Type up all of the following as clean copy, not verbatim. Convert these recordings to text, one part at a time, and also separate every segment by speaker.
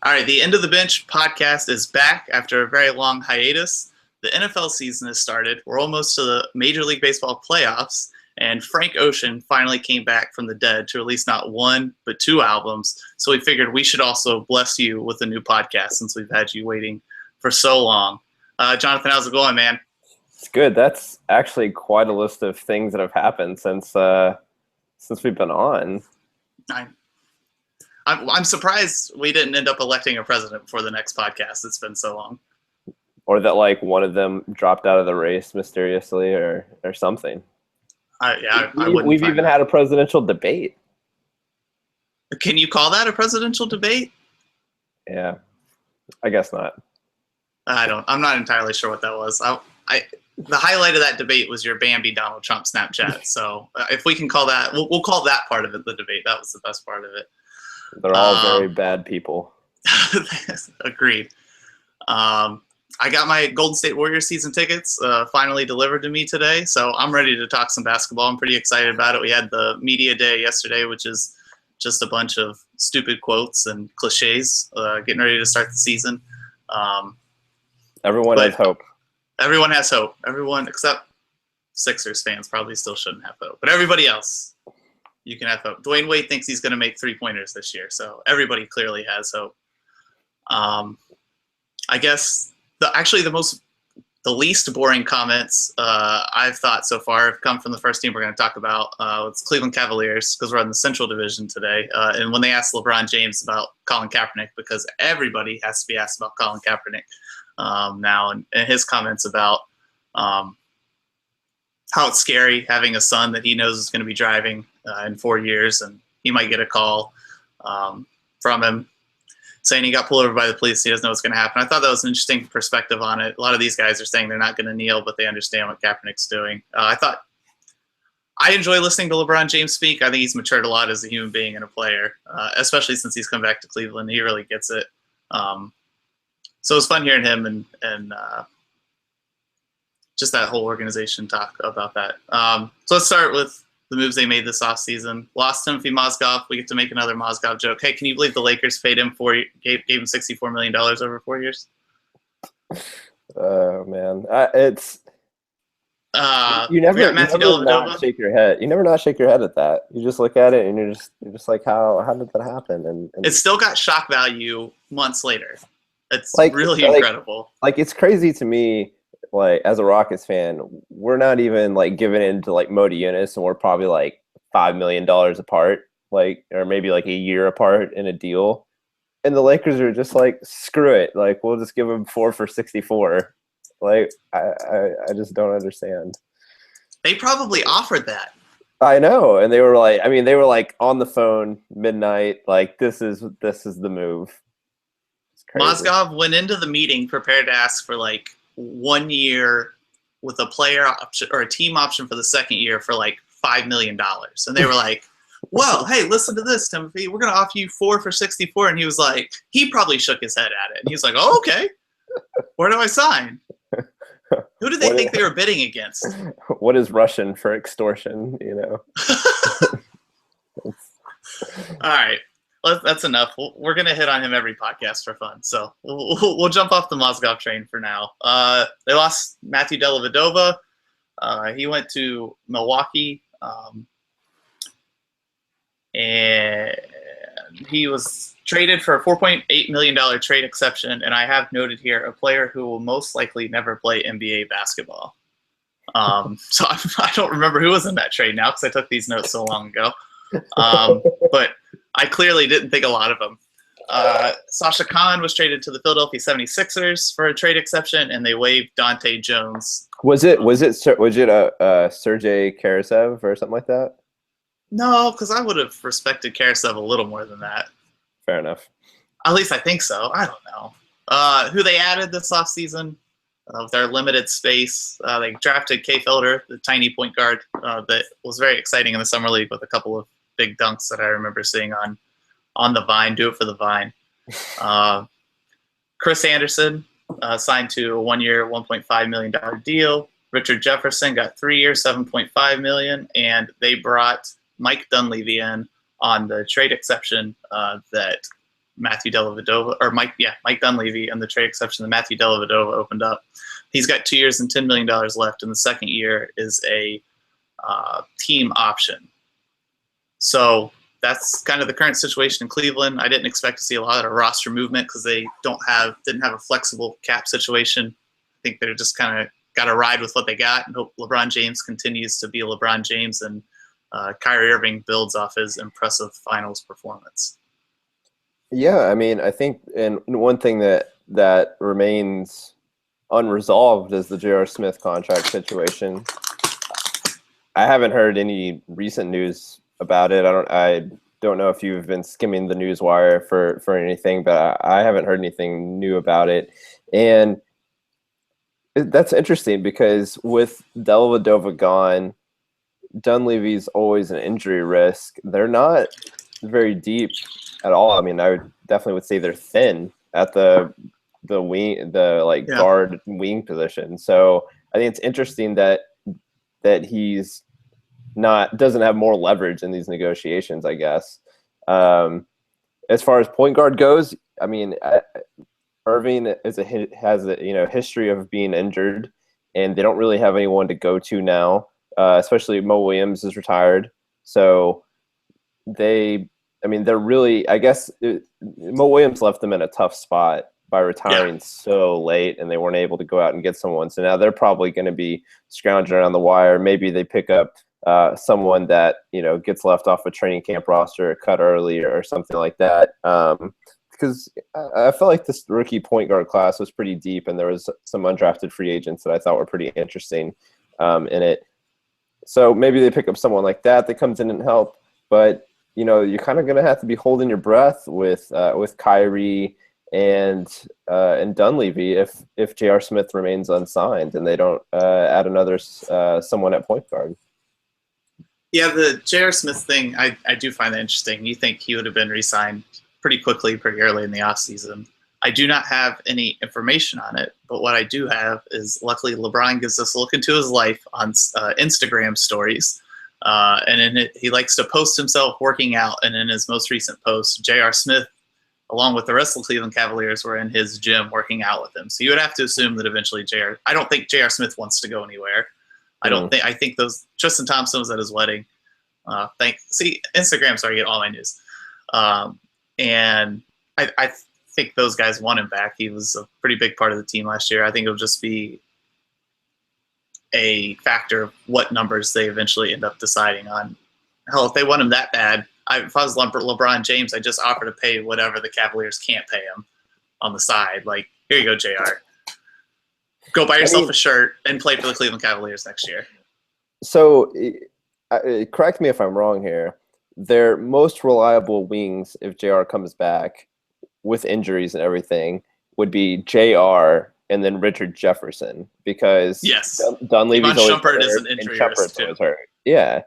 Speaker 1: All right, the End of the Bench podcast is back after a very long hiatus. The NFL season has started. We're almost to the Major League Baseball playoffs, and Frank Ocean finally came back from the dead to release not one, but two albums. So we figured we should also bless you with a new podcast since we've had you waiting for so long. Jonathan, how's it going, man?
Speaker 2: It's good. That's actually quite a list of things that have happened since we've been on.
Speaker 1: I'm surprised we didn't end up electing a president before the next podcast. It's been so long.
Speaker 2: Or that like one of them dropped out of the race mysteriously or something.
Speaker 1: We've
Speaker 2: even had a presidential debate.
Speaker 1: Can you call that a presidential debate?
Speaker 2: Yeah, I guess not.
Speaker 1: I'm not entirely sure what that was. The highlight of that debate was your Bambi Donald Trump Snapchat. So if we can call that, we'll call that part of it the debate. That was the best part of it.
Speaker 2: They're all very bad people.
Speaker 1: Agreed. I got my Golden State Warriors season tickets finally delivered to me today, so I'm ready to talk some basketball. I'm pretty excited about it. We had the media day yesterday, which is just a bunch of stupid quotes and cliches getting ready to start the season.
Speaker 2: Everyone has hope.
Speaker 1: Everyone has hope. Everyone except Sixers fans probably still shouldn't have hope. But everybody else, you can have hope. Dwayne Wade thinks he's going to make three-pointers this year, so everybody clearly has hope. I guess the least boring comments I've thought so far have come from the first team we're going to talk about. It's Cleveland Cavaliers, because we're in the Central Division today. And when they asked LeBron James about Colin Kaepernick, because everybody has to be asked about Colin Kaepernick now, and his comments about how it's scary having a son that he knows is going to be driving in 4 years, and he might get a call from him saying he got pulled over by the police. He doesn't know what's going to happen. I thought that was an interesting perspective on it. A lot of these guys are saying they're not going to kneel, but they understand what Kaepernick's doing. I enjoy listening to LeBron James speak. I think he's matured a lot as a human being and a player, especially since he's come back to Cleveland. He really gets it. So it was fun hearing him and just that whole organization talk about that. So let's start with the moves they made this offseason. Lost Timothy Mozgov. We get to make another Mozgov joke. Hey, can you believe the Lakers paid him gave him $64 million over 4 years?
Speaker 2: Oh man, it's you never not shake your head. You never not shake your head at that. You just look at it and you're just like, how did that happen? And
Speaker 1: it still got shock value months later. It's really incredible.
Speaker 2: Like it's crazy to me. Like as a Rockets fan, we're not even like giving in to like Modi Yunus, and we're probably like $5 million apart, like, or maybe like a year apart in a deal. And the Lakers are just like, screw it, like we'll just give him 4 for 64. Like I just don't understand.
Speaker 1: They probably offered that.
Speaker 2: I know, and they were like on the phone midnight, like this is the move.
Speaker 1: Mozgov went into the meeting prepared to ask for like 1 year with a player option or a team option for the second year for like $5 million. And they were like, well, hey, listen to this, Timothy. We're going to offer you 4 for 64. And he was like, he probably shook his head at it. And he was like, oh, okay. Where do I sign? Who do they think they were bidding against?
Speaker 2: What is Russian for extortion, you know?
Speaker 1: All right. That's enough. We're going to hit on him every podcast for fun. So we'll jump off the Mozgov train for now. They lost Matthew Dellavedova. He went to Milwaukee. And he was traded for a $4.8 million trade exception. And I have noted here a player who will most likely never play NBA basketball. So I don't remember who was in that trade now because I took these notes so long ago. But I clearly didn't think a lot of them. Sasha Khan was traded to the Philadelphia 76ers for a trade exception, and they waived Dante Jones.
Speaker 2: Was it a Sergei Karasev or something like that?
Speaker 1: No, because I would have respected Karasev a little more than that.
Speaker 2: Fair enough.
Speaker 1: At least I think so. I don't know. Who they added this offseason with their limited space. They drafted Kay Felder, the tiny point guard that was very exciting in the summer league with a couple of big dunks that I remember seeing on the Vine. Do it for the Vine. Chris Anderson signed to a 1 year, $1.5 million deal. Richard Jefferson got 3 years, $7.5 million, and they brought Mike Dunleavy in on the trade exception that Matthew Dellavedova, or Mike Dunleavy, and the trade exception that Matthew Dellavedova opened up. He's got 2 years and $10 million left, and the second year is a team option. So that's kind of the current situation in Cleveland. I didn't expect to see a lot of roster movement because they didn't have a flexible cap situation. I think they're just kind of got to ride with what they got and hope LeBron James continues to be LeBron James and Kyrie Irving builds off his impressive finals performance.
Speaker 2: Yeah, I mean, I think, and one thing that remains unresolved is the J.R. Smith contract situation. I haven't heard any recent news about it. I don't know if you've been skimming the news wire for anything, but I haven't heard anything new about it. And that's interesting because with Dellavedova gone, Dunleavy's always an injury risk. They're not very deep at all. I mean, I definitely would say they're thin at the wing, guard wing position. So I think it's interesting that he's doesn't have more leverage in these negotiations, I guess. As far as point guard goes, I mean, Irving has a history of being injured, and they don't really have anyone to go to now. Especially Mo Williams is retired, so they're really, I guess, Mo Williams left them in a tough spot by retiring so late, and they weren't able to go out and get someone. So now they're probably going to be scrounging around the wire. Maybe they pick up someone that gets left off a training camp roster, cut early, or something like that. Because I felt like this rookie point guard class was pretty deep, and there was some undrafted free agents that I thought were pretty interesting in it. So maybe they pick up someone like that comes in and help. But you're kind of going to have to be holding your breath with Kyrie and Dunleavy if J.R. Smith remains unsigned and they don't add another someone at point guard.
Speaker 1: Yeah, the J.R. Smith thing, I do find that interesting. You think he would have been re-signed pretty quickly, pretty early in the offseason. I do not have any information on it, but what I do have is luckily LeBron gives us a look into his life on Instagram stories. And in it, he likes to post himself working out. And in his most recent post, J.R. Smith, along with the rest of the Cleveland Cavaliers, were in his gym working out with him. So you would have to assume that eventually I don't think J.R. Smith wants to go anywhere. I think Tristan Thompson was at his wedding. Instagram's where I get all my news. And I think those guys want him back. He was a pretty big part of the team last year. I think it'll just be a factor of what numbers they eventually end up deciding on. Hell, if they want him that bad, if I was LeBron James, I'd just offer to pay whatever the Cavaliers can't pay him on the side. Like, here you go, JR. Go buy yourself a shirt and play for the Cleveland Cavaliers next year.
Speaker 2: So, correct me if I'm wrong here. Their most reliable wings, if JR comes back with injuries and everything, would be JR and then Richard Jefferson, because Dunleavy's always
Speaker 1: Shumpert
Speaker 2: hurt
Speaker 1: is an injury
Speaker 2: and Shumpert's
Speaker 1: risk too.
Speaker 2: always hurt. Yeah.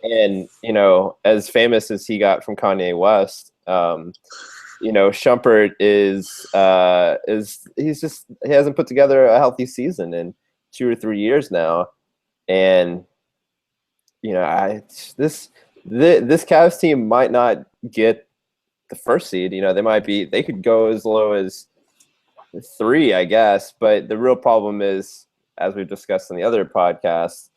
Speaker 2: And as famous as he got from Kanye West, Shumpert he hasn't put together a healthy season in 2 or 3 years now, and this Cavs team might not get the first seed. They could go as low as 3, I guess. But the real problem is, as we've discussed in the other podcasts,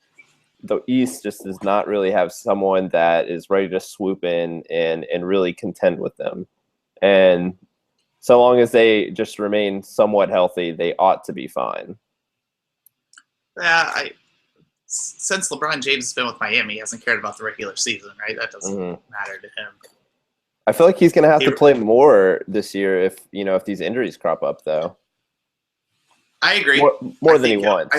Speaker 2: the East just does not really have someone that is ready to swoop in and really contend with them. And so long as they just remain somewhat healthy, they ought to be fine.
Speaker 1: Yeah, since LeBron James has been with Miami, he hasn't cared about the regular season, right? That doesn't matter to him.
Speaker 2: I feel like he's going to have to play more this year if these injuries crop up, though.
Speaker 1: I agree.
Speaker 2: More than he wants.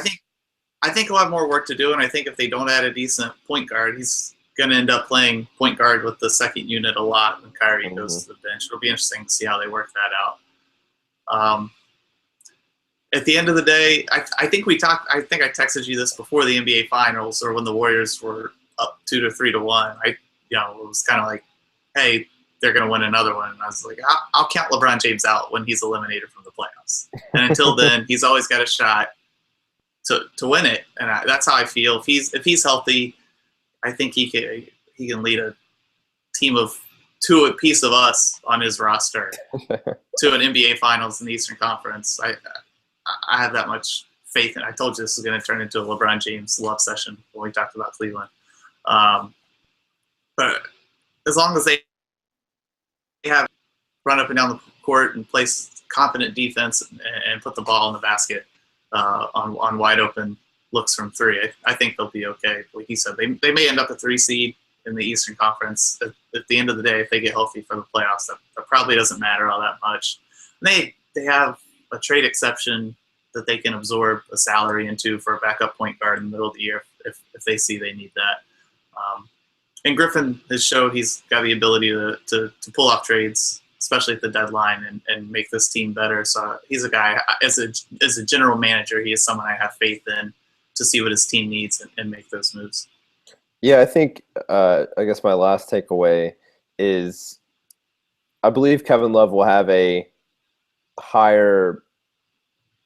Speaker 1: I think he'll have more work to do, and I think if they don't add a decent point guard, he's going to end up playing point guard with the second unit a lot when Kyrie goes to the bench. It'll be interesting to see how they work that out. At the end of the day, I think I texted you this before the NBA Finals, or when the Warriors were up 2 to 3 to 1. It was kind of like, hey, they're going to win another one. And I was like, I'll count LeBron James out when he's eliminated from the playoffs. And until then, he's always got a shot to win it. And that's how I feel. If he's healthy, I think he can lead a team of to a piece of us on his roster to an NBA Finals in the Eastern Conference. I have that much faith in. I told you this is going to turn into a LeBron James love session when we talked about Cleveland. But as long as they have run up and down the court and place confident defense and put the ball in the basket on wide open looks from three, I think they'll be okay. Like he said, they may end up a 3 seed in the Eastern Conference. At the end of the day, if they get healthy for the playoffs, that probably doesn't matter all that much. And they have a trade exception that they can absorb a salary into for a backup point guard in the middle of the year if they see they need that. And Griffin has showed he's got the ability to pull off trades, especially at the deadline, and make this team better. So he's a guy, as a general manager, he is someone I have faith in to see what his team needs and make those moves.
Speaker 2: Yeah, I think, I guess my last takeaway is I believe Kevin Love will have a higher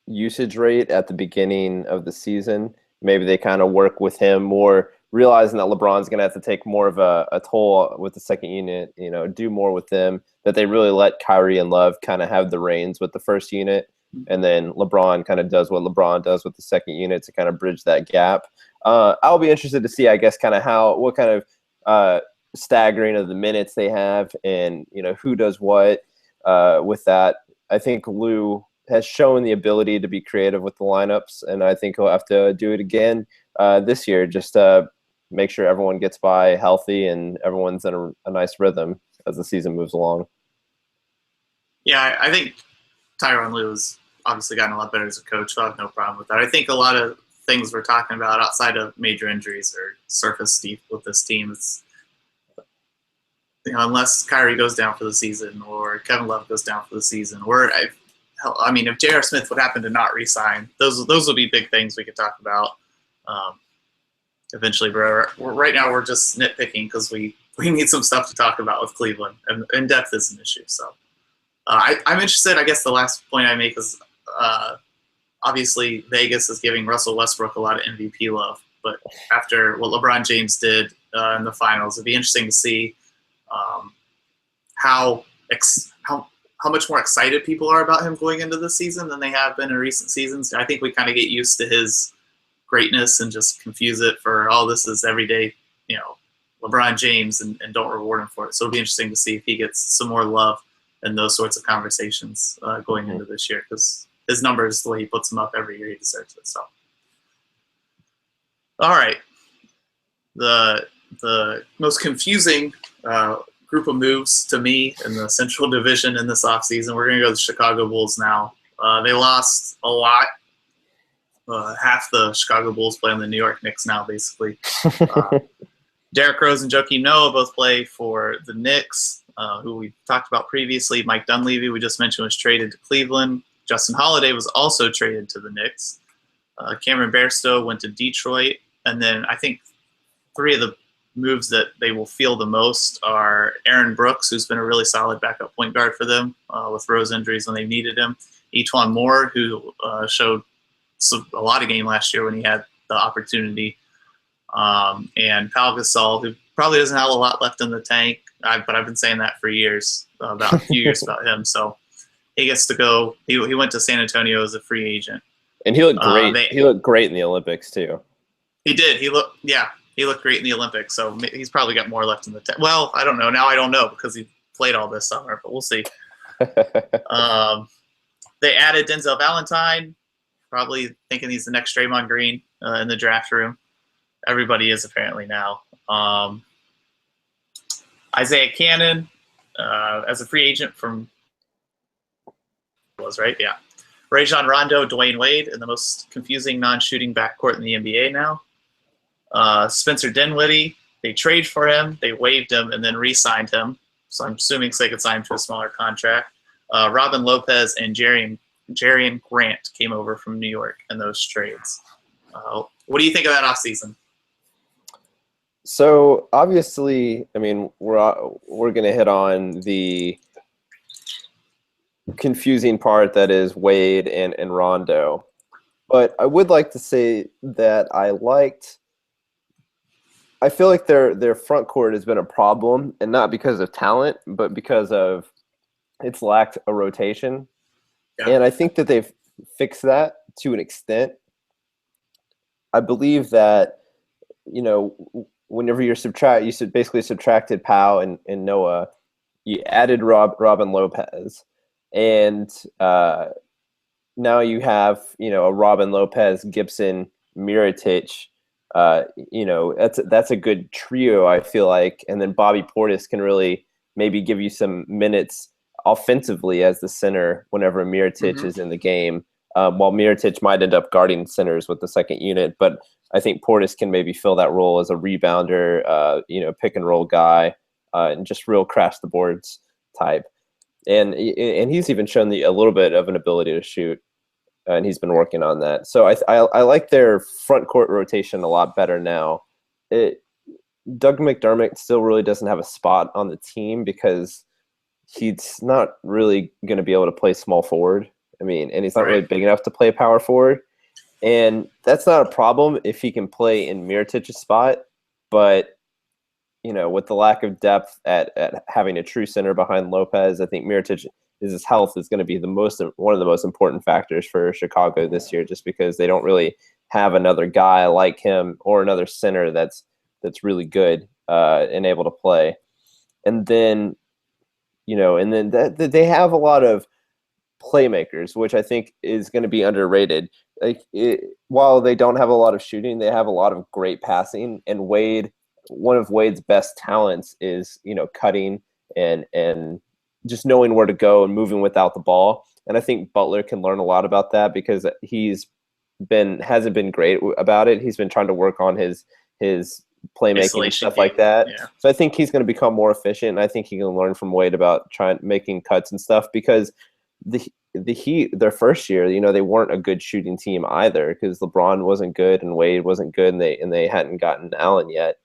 Speaker 2: usage rate at the beginning of the season. Maybe they kind of work with him more, realizing that LeBron's going to have to take more of a toll with the second unit, do more with them, that they really let Kyrie and Love kind of have the reins with the first unit. And then LeBron kind of does what LeBron does with the second unit to kind of bridge that gap. I'll be interested to see, I guess, kind of what kind of staggering of the minutes they have and, who does what with that. I think Lou has shown the ability to be creative with the lineups, and I think he'll have to do it again this year, just make sure everyone gets by healthy and everyone's in a nice rhythm as the season moves along.
Speaker 1: Yeah, I think Tyronn Lue has obviously gotten a lot better as a coach, so I have no problem with that. I think a lot of things we're talking about outside of major injuries or surface deep with this team, it's, unless Kyrie goes down for the season or Kevin Love goes down for the season, if J.R. Smith would happen to not re-sign, those would be big things we could talk about eventually. But right now we're just nitpicking because we need some stuff to talk about with Cleveland, and depth is an issue. So I'm interested. I guess the last point I make is obviously Vegas is giving Russell Westbrook a lot of MVP love, but after what LeBron James did in the finals, it'd be interesting to see how much more excited people are about him going into the season than they have been in recent seasons. I think we kind of get used to his greatness and just confuse it for, this is everyday, LeBron James, and don't reward him for it. So it'll be interesting to see if he gets some more love and those sorts of conversations going into this year, because his numbers, the way he puts them up every year, he deserves it. So, all right, the most confusing group of moves to me in the Central Division in this offseason, we're going to go to the Chicago Bulls now. They lost a lot. Half the Chicago Bulls play on the New York Knicks now, basically. Derrick Rose and Joakim Noah both play for the Knicks, who we talked about previously. Mike Dunleavy, we just mentioned, was traded to Cleveland. Justin Holiday was also traded to the Knicks. Cameron Bairstow went to Detroit. And then I think three of the moves that they will feel the most are Aaron Brooks, who's been a really solid backup point guard for them with Rose injuries when they needed him. Etuan Moore, who showed a lot of game last year when he had the opportunity. And Pau Gasol, who probably doesn't have a lot left in the tank, but I've been saying that for years, about a few years about him. So he gets to go. He went to San Antonio as a free agent.
Speaker 2: And he looked great. He looked great in the Olympics, too.
Speaker 1: He did. He looked great in the Olympics. So he's probably got more left in the tank. Well, I don't know. Now I don't know because he played all this summer, but we'll see. They added Denzel Valentine, probably thinking he's the next Draymond Green in the draft room. Everybody is apparently now. Isaiah Cannon as a free agent from right? Yeah. Rajon Rondo, Dwayne Wade, in the most confusing non-shooting backcourt in the NBA now. Spencer Dinwiddie, they trade for him, they waived him, and then re-signed him. So I'm assuming so they could sign him to a smaller contract. Robin Lopez and Jarian Grant came over from New York in those trades. What do you think of that offseason?
Speaker 2: So obviously, I mean, we're going to hit on the confusing part that is Wade and Rondo. But I would like to say that I liked I feel like their front court has been a problem, and not because of talent, but because of it's lacked a rotation.
Speaker 1: Yeah.
Speaker 2: And I think that they've fixed that to an extent. I believe that, whenever you basically subtracted Powell and Noah, you added Robin Lopez, and now you have a Robin Lopez, Gibson, Mirotic. That's a good trio, I feel like, and then Bobby Portis can really maybe give you some minutes offensively as the center whenever Mirotic is in the game. While Mirotic might end up guarding centers with the second unit, but I think Portis can maybe fill that role as a rebounder, pick and roll guy, and just real crash the boards type. And he's even shown a little bit of an ability to shoot, and he's been working on that. So I like their front court rotation a lot better now. Doug McDermott still really doesn't have a spot on the team because he's not really going to be able to play small forward. I mean, and he's not really big enough to play power forward. And that's not a problem if he can play in Mirotic's spot. But, with the lack of depth at having a true center behind Lopez, I think his health is going to be one of the most important factors for Chicago this year, just because they don't really have another guy like him or another center that's really good and able to play. And then, they have a lot of playmakers, which I think is going to be underrated. While they don't have a lot of shooting, they have a lot of great passing. And one of Wade's best talents is cutting and just knowing where to go and moving without the ball. And I think Butler can learn a lot about that because hasn't been great about it. He's been trying to work on his playmaking and stuff like that. Yeah. So I think he's going to become more efficient, and I think he can learn from Wade about making cuts and stuff, because the Heat, their first year, they weren't a good shooting team either, because LeBron wasn't good and Wade wasn't good, and they hadn't gotten Allen yet,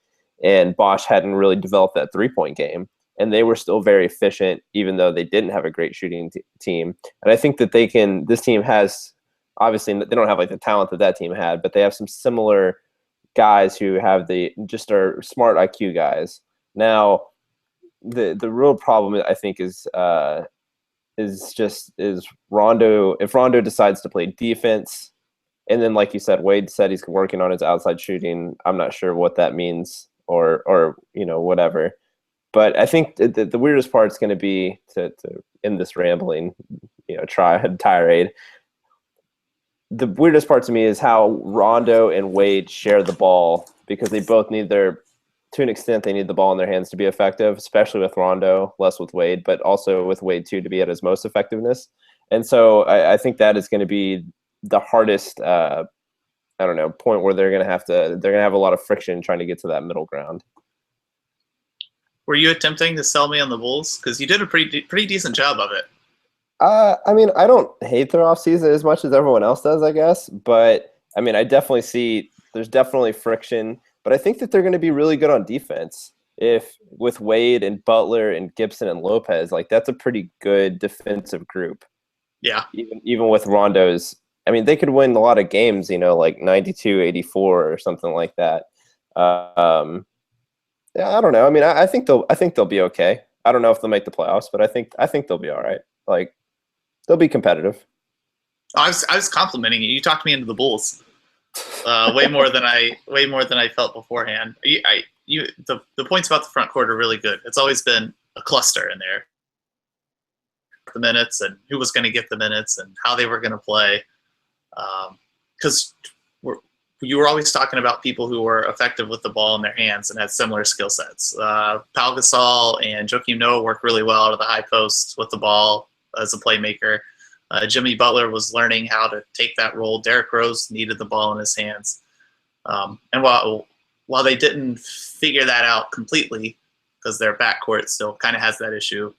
Speaker 2: and Bosch hadn't really developed that 3-point game, and they were still very efficient even though they didn't have a great shooting team. And I think that this team has, obviously they don't have like the talent that team had, but they have some similar guys who have are smart IQ guys. Now, the real problem I think is Rondo. If Rondo decides to play defense, and then like you said, Wade said he's working on his outside shooting. I'm not sure what that means, or whatever. But I think the weirdest part is going to be to end this rambling, tirade. The weirdest part to me is how Rondo and Wade share the ball, because they both to an extent, they need the ball in their hands to be effective, especially with Rondo, less with Wade, but also with Wade too, to be at his most effectiveness. And so I think that is going to be the hardest, point where they're going to have a lot of friction trying to get to that middle ground.
Speaker 1: Were you attempting to sell me on the Bulls? Because you did a pretty decent job of it.
Speaker 2: I mean, I don't hate their offseason as much as everyone else does, I guess. But, I mean, I definitely see there's definitely friction. But I think that they're going to be really good on defense. With Wade and Butler and Gibson and Lopez, like, that's a pretty good defensive group.
Speaker 1: Yeah.
Speaker 2: Even with Rondo's, I mean, they could win a lot of games, like 92-84 or something like that. Yeah, I don't know. I mean, I think they'll be okay. I don't know if they'll make the playoffs, but I think they'll be all right. Like, they'll be competitive.
Speaker 1: I was complimenting you. You talked me into the Bulls way more than I felt beforehand. The points about the front court are really good. It's always been a cluster in there. The minutes and who was going to get the minutes and how they were going to play. Because you were always talking about people who were effective with the ball in their hands and had similar skill sets. Pau Gasol and Joakim Noah work really well out of the high post with the ball as a playmaker. Jimmy Butler was learning how to take that role. Derrick Rose needed the ball in his hands. And while they didn't figure that out completely, because their backcourt still kind of has that issue,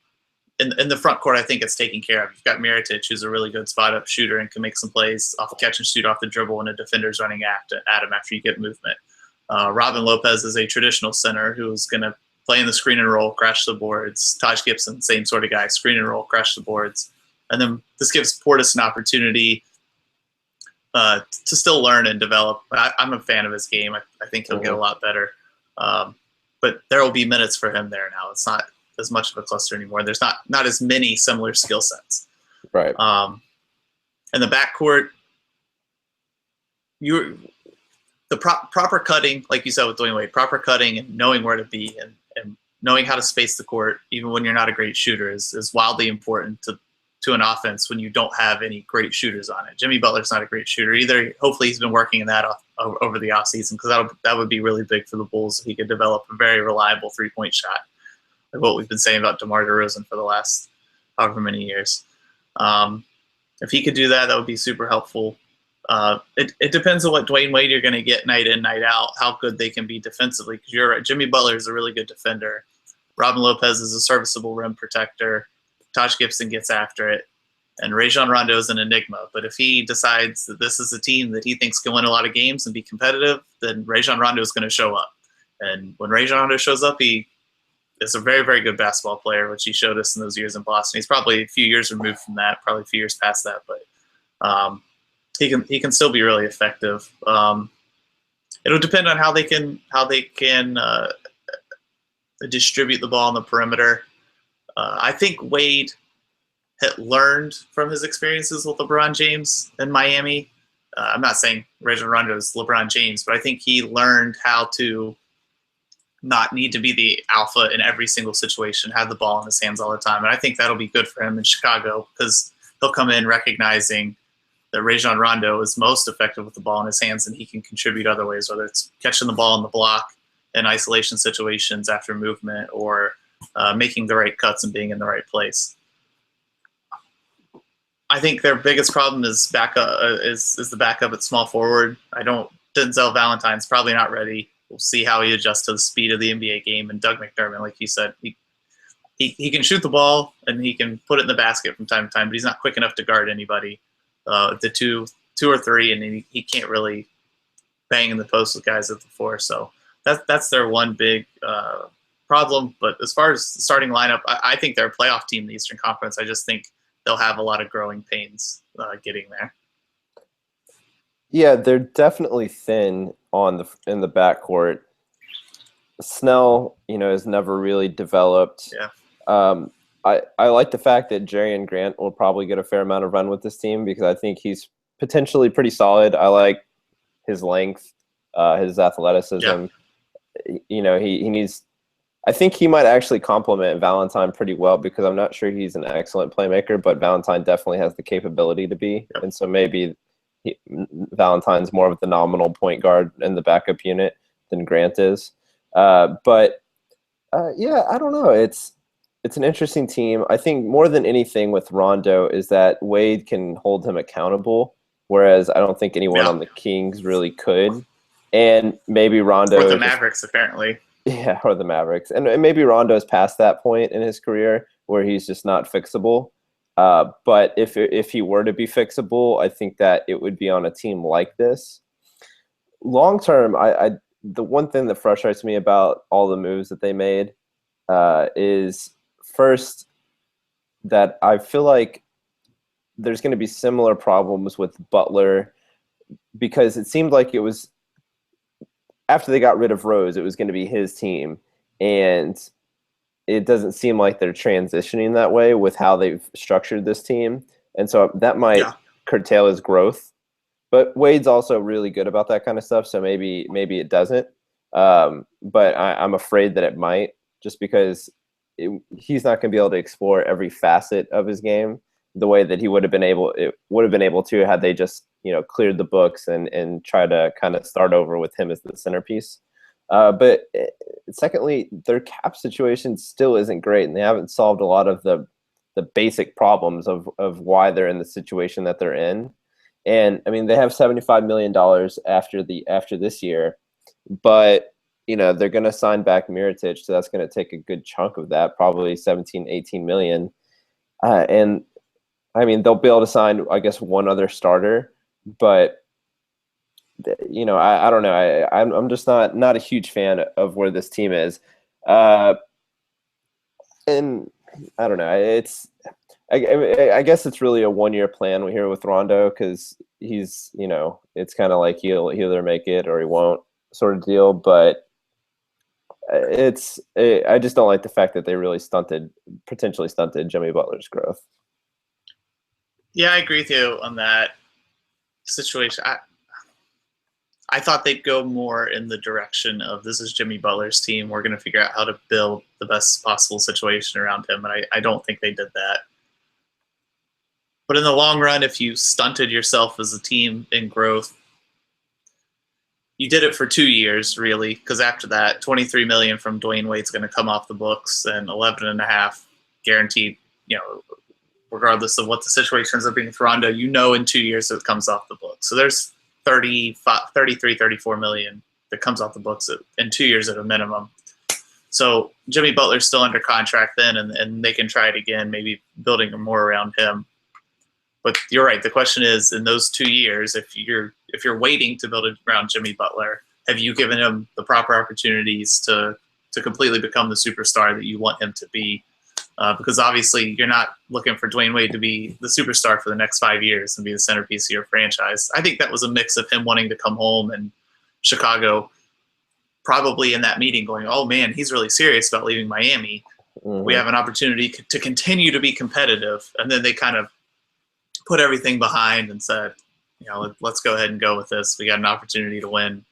Speaker 1: in the front court, I think it's taken care of. You've got Mirotic, who's a really good spot-up shooter and can make some plays off catch and shoot off the dribble when a defender's running at him after you get movement. Robin Lopez is a traditional center who's going to play in the screen and roll, crash the boards. Taj Gibson, same sort of guy, screen and roll, crash the boards. And then this gives Portis an opportunity to still learn and develop. I'm a fan of his game. I think he'll get a lot better. But there will be minutes for him there now. It's not as much of a cluster anymore. There's not as many similar skill sets.
Speaker 2: Right.
Speaker 1: In the backcourt, the proper cutting, like you said with Dwayne Wade, proper cutting and knowing where to be and knowing how to space the court, even when you're not a great shooter, is wildly important to an offense when you don't have any great shooters on it. Jimmy Butler's not a great shooter either. Hopefully he's been working in that over the offseason, because that would be really big for the Bulls if he could develop a very reliable three-point shot, like what we've been saying about DeMar DeRozan for the last however many years. If he could do that, that would be super helpful. It depends on what Dwayne Wade you're going to get night in, night out, how good they can be defensively, because you're right, Jimmy Butler is a really good defender. Robin Lopez is a serviceable rim protector. Taj Gibson gets after it. And Rajon Rondo is an enigma. But if he decides that this is a team that he thinks can win a lot of games and be competitive, then Rajon Rondo is going to show up. And when Rajon Rondo shows up, he is a very, very good basketball player, which he showed us in those years in Boston. He's probably a few years removed from that, probably a few years past that. But he can still be really effective. It'll depend on how they can distribute the ball on the perimeter. I think Wade had learned from his experiences with LeBron James in Miami. I'm not saying Rajon Rondo is LeBron James, but I think he learned how to not need to be the alpha in every single situation, have the ball in his hands all the time. And I think that'll be good for him in Chicago, because he'll come in recognizing that Rajon Rondo is most effective with the ball in his hands, and he can contribute other ways, whether it's catching the ball in the block in isolation situations after movement, or making the right cuts and being in the right place. I think their biggest problem is the backup at small forward. Denzel Valentine's probably not ready. We'll see how he adjusts to the speed of the NBA game. And Doug McDermott, like you said, he can shoot the ball and he can put it in the basket from time to time, but he's not quick enough to guard anybody. The two or three, and he can't really bang in the post with guys at the four. So that's their one big problem. But as far as the starting lineup, I think they're a playoff team in the Eastern Conference. I just think they'll have a lot of growing pains getting there.
Speaker 2: Yeah, they're definitely thin in the backcourt. Snell, has never really developed.
Speaker 1: Yeah.
Speaker 2: I like the fact that Jerian Grant will probably get a fair amount of run with this team, because I think he's potentially pretty solid. I like his length, his athleticism. Yeah. He needs. I think he might actually complement Valentine pretty well, because I'm not sure he's an excellent playmaker, but Valentine definitely has the capability to be. Yep. And so maybe Valentine's more of the nominal point guard in the backup unit than Grant is. But I don't know. It's an interesting team. I think more than anything with Rondo is that Wade can hold him accountable, whereas I don't think anyone on the Kings really could. And maybe Rondo,
Speaker 1: or the Mavericks, apparently.
Speaker 2: Yeah, or the Mavericks. And maybe Rondo's past that point in his career where he's just not fixable. But if he were to be fixable, I think that it would be on a team like this. Long term, the one thing that frustrates me about all the moves that they made is, first, that I feel like there's going to be similar problems with Butler, because it seemed like it was, after they got rid of Rose, it was going to be his team. And it doesn't seem like they're transitioning that way with how they've structured this team. And so that might curtail his growth. But Wade's also really good about that kind of stuff, so maybe it doesn't. But I'm afraid that it might, just because he's not going to be able to explore every facet of his game the way that he would have been able to had they just cleared the books and try to kind of start over with him as the centerpiece. But secondly, their cap situation still isn't great, and they haven't solved a lot of the basic problems of why they're in the situation that they're in. And I mean, they have $75 million after this year, but they're going to sign back Mirotic, so that's going to take a good chunk of that, probably 17, 18 million. And I mean, they'll be able to sign, I guess, one other starter, but I don't know. I'm just not a huge fan of where this team is. And I don't know. I guess it's really a 1-year plan here with Rondo, because he's, it's kind of like he'll either make it or he won't, sort of deal. But I just don't like the fact that they really potentially stunted Jimmy Butler's growth.
Speaker 1: Yeah, I agree with you on that situation. I thought they'd go more in the direction of this is Jimmy Butler's team. We're going to figure out how to build the best possible situation around him. And I don't think they did that. But in the long run, if you stunted yourself as a team in growth, you did it for 2 years, really, because after that, $23 million from Dwayne Wade's going to come off the books and 11.5 guaranteed, regardless of what the situation ends up being with Rondo, in 2 years it comes off the books. So there's 34 million that comes off the books in 2 years at a minimum. So Jimmy Butler's still under contract then, and they can try it again, maybe building more around him. But you're right. The question is, in those 2 years, if you're waiting to build around Jimmy Butler, have you given him the proper opportunities to completely become the superstar that you want him to be? Because obviously you're not looking for Dwayne Wade to be the superstar for the next 5 years and be the centerpiece of your franchise. I think that was a mix of him wanting to come home and Chicago probably in that meeting going, oh man, he's really serious about leaving Miami. Mm-hmm. We have an opportunity to continue to be competitive. And then they kind of put everything behind and said, let's go ahead and go with this. We got an opportunity to win.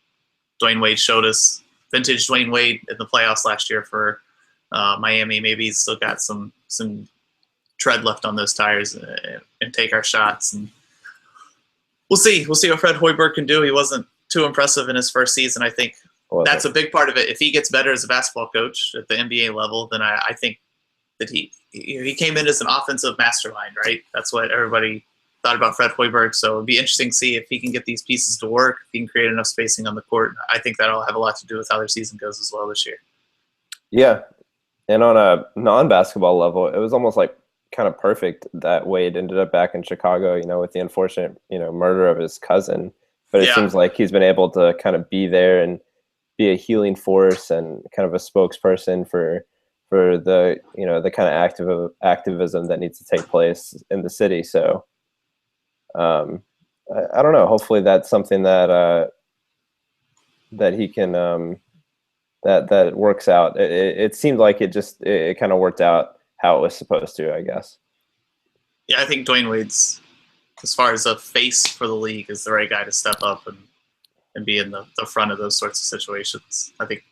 Speaker 1: Dwayne Wade showed us vintage Dwayne Wade in the playoffs last year for Miami. Maybe he's still got some tread left on those tires and take our shots. And we'll see. We'll see what Fred Hoiberg can do. He wasn't too impressive in his first season. I think that's a big part of it. If he gets better as a basketball coach at the NBA level, then I think that he came in as an offensive mastermind, right? That's what everybody thought about Fred Hoiberg. So it'd be interesting to see if he can get these pieces to work, if he can create enough spacing on the court. I think that'll have a lot to do with how their season goes as well this year.
Speaker 2: Yeah. And on a non-basketball level, it was almost like kind of perfect that Wade ended up back in Chicago, with the unfortunate, murder of his cousin. But it seems like he's been able to kind of be there and be a healing force and kind of a spokesperson for the the kind of activism that needs to take place in the city. So I don't know. Hopefully that's something that he can that works out. It seemed like it kind of worked out how it was supposed to, I guess.
Speaker 1: Yeah, I think Dwayne Wade's, as far as a face for the league, is the right guy to step up and be in the front of those sorts of situations. I think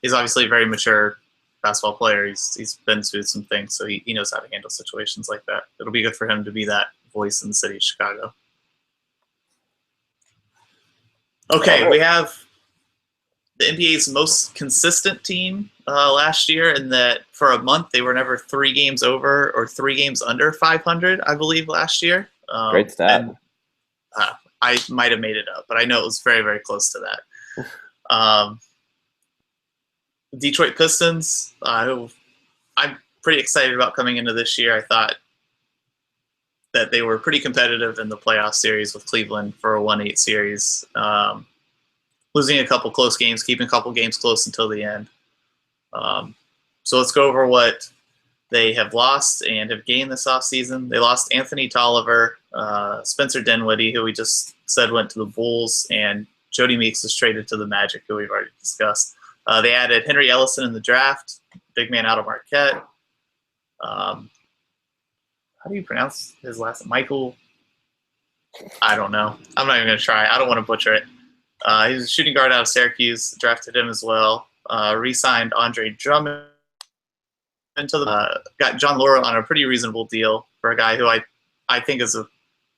Speaker 1: he's obviously a very mature basketball player. He's been through some things, so he knows how to handle situations like that. It'll be good for him to be that voice in the city of Chicago. Okay, we have the NBA's most consistent team last year, in that for a month they were never 3 games over or 3 games under 500, I believe, last year.
Speaker 2: Great stat.
Speaker 1: And, I might have made it up, but I know it was very, very close to that. Detroit Pistons, who I'm pretty excited about coming into this year. I thought that they were pretty competitive in the playoff series with Cleveland for a 1-8 series, losing a couple close games, keeping a couple games close until the end. So let's go over what they have lost and have gained this offseason. They lost Anthony Tolliver, Spencer Dinwiddie, who we just said went to the Bulls, and Jody Meeks was traded to the Magic, who we've already discussed. They added Henry Ellison in the draft, big man out of Marquette. How do you pronounce his last name? Michael? I don't know. I'm not even going to try. I don't want to butcher it. He was a shooting guard out of Syracuse, drafted him as well. Re-signed Andre Drummond. Got John Laurel on a pretty reasonable deal for a guy who I think is a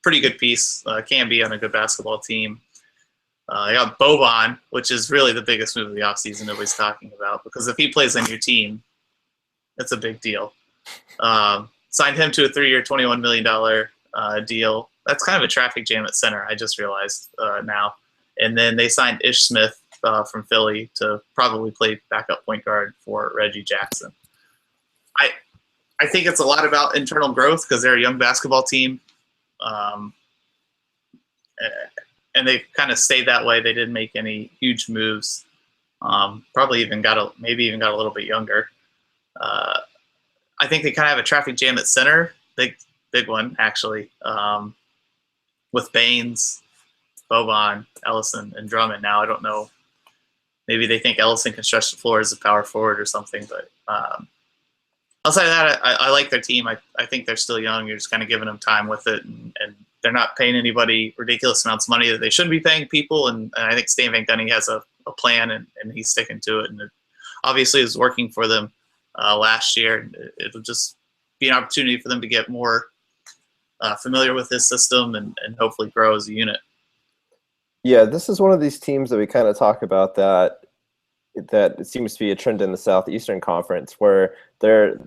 Speaker 1: pretty good piece, can be on a good basketball team. I got Boban, which is really the biggest move of the offseason nobody's talking about, because if he plays on your team, that's a big deal. Signed him to a 3-year, $21 million deal. That's kind of a traffic jam at center, I just realized now. And then they signed Ish Smith from Philly to probably play backup point guard for Reggie Jackson. I think it's a lot about internal growth because they're a young basketball team. And they kind of stayed that way. They didn't make any huge moves. Probably even got a little bit younger. I think they kind of have a traffic jam at center, big one actually, with Baines, Boban, Ellison, and Drummond. Now I don't know maybe they think Ellison can stretch the floor as a power forward or something. But outside of that, I like their team. I think they're still young. You're just kind of giving them time with it, and they're not paying anybody ridiculous amounts of money that they shouldn't be paying people. And I think Stan Van Gundy has a plan, and he's sticking to it. And it obviously is working for them last year. It'll just be an opportunity for them to get more familiar with his system and hopefully grow as a unit.
Speaker 2: Yeah, this is one of these teams that we kind of talk about that it seems to be a trend in the Southeastern Conference where they're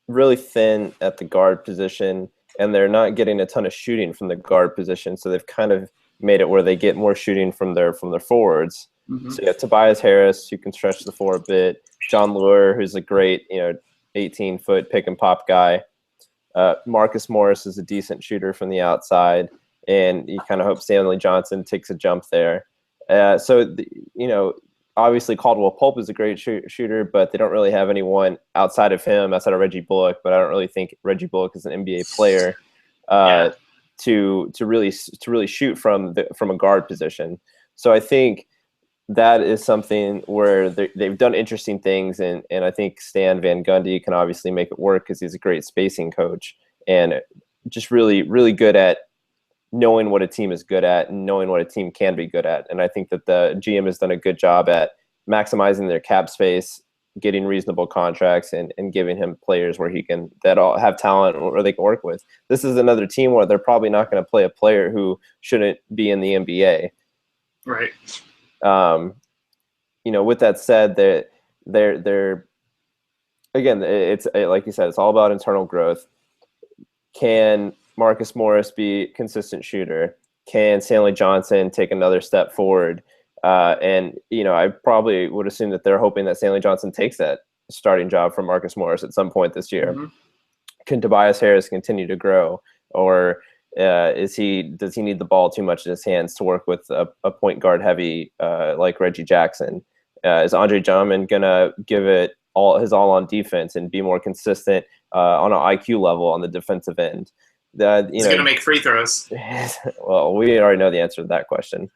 Speaker 2: really thin at the guard position and they're not getting a ton of shooting from the guard position. So they've kind of made it where they get more shooting from their forwards. Mm-hmm. So you have Tobias Harris, who can stretch the floor a bit. John Lure, who's a great 18-foot pick and pop guy. Marcus Morris is a decent shooter from the outside, and you kind of hope Stanley Johnson takes a jump there. Obviously Caldwell Pope is a great shooter, but they don't really have anyone outside of him, outside of Reggie Bullock. But I don't really think Reggie Bullock is an NBA player to really shoot from a guard position. So I think that is something where they've done interesting things, and I think Stan Van Gundy can obviously make it work because he's a great spacing coach and just really, really good at knowing what a team is good at and knowing what a team can be good at. And I think that the GM has done a good job at maximizing their cap space, getting reasonable contracts, and giving him players where that all have talent or they can work with. This is another team where they're probably not going to play a player who shouldn't be in the NBA.
Speaker 1: Right.
Speaker 2: With that said, they're again, it's like you said, it's all about internal growth. Can Marcus Morris be a consistent shooter? Can Stanley Johnson take another step forward? I probably would assume that they're hoping that Stanley Johnson takes that starting job from Marcus Morris at some point this year. Mm-hmm. Can Tobias Harris continue to grow, or does he need the ball too much in his hands to work with a point guard heavy like Reggie Jackson? Is Andre Drummond gonna give it all on defense and be more consistent on an IQ level on the defensive end?
Speaker 1: He's going to make free throws.
Speaker 2: Well, we already know the answer to that question.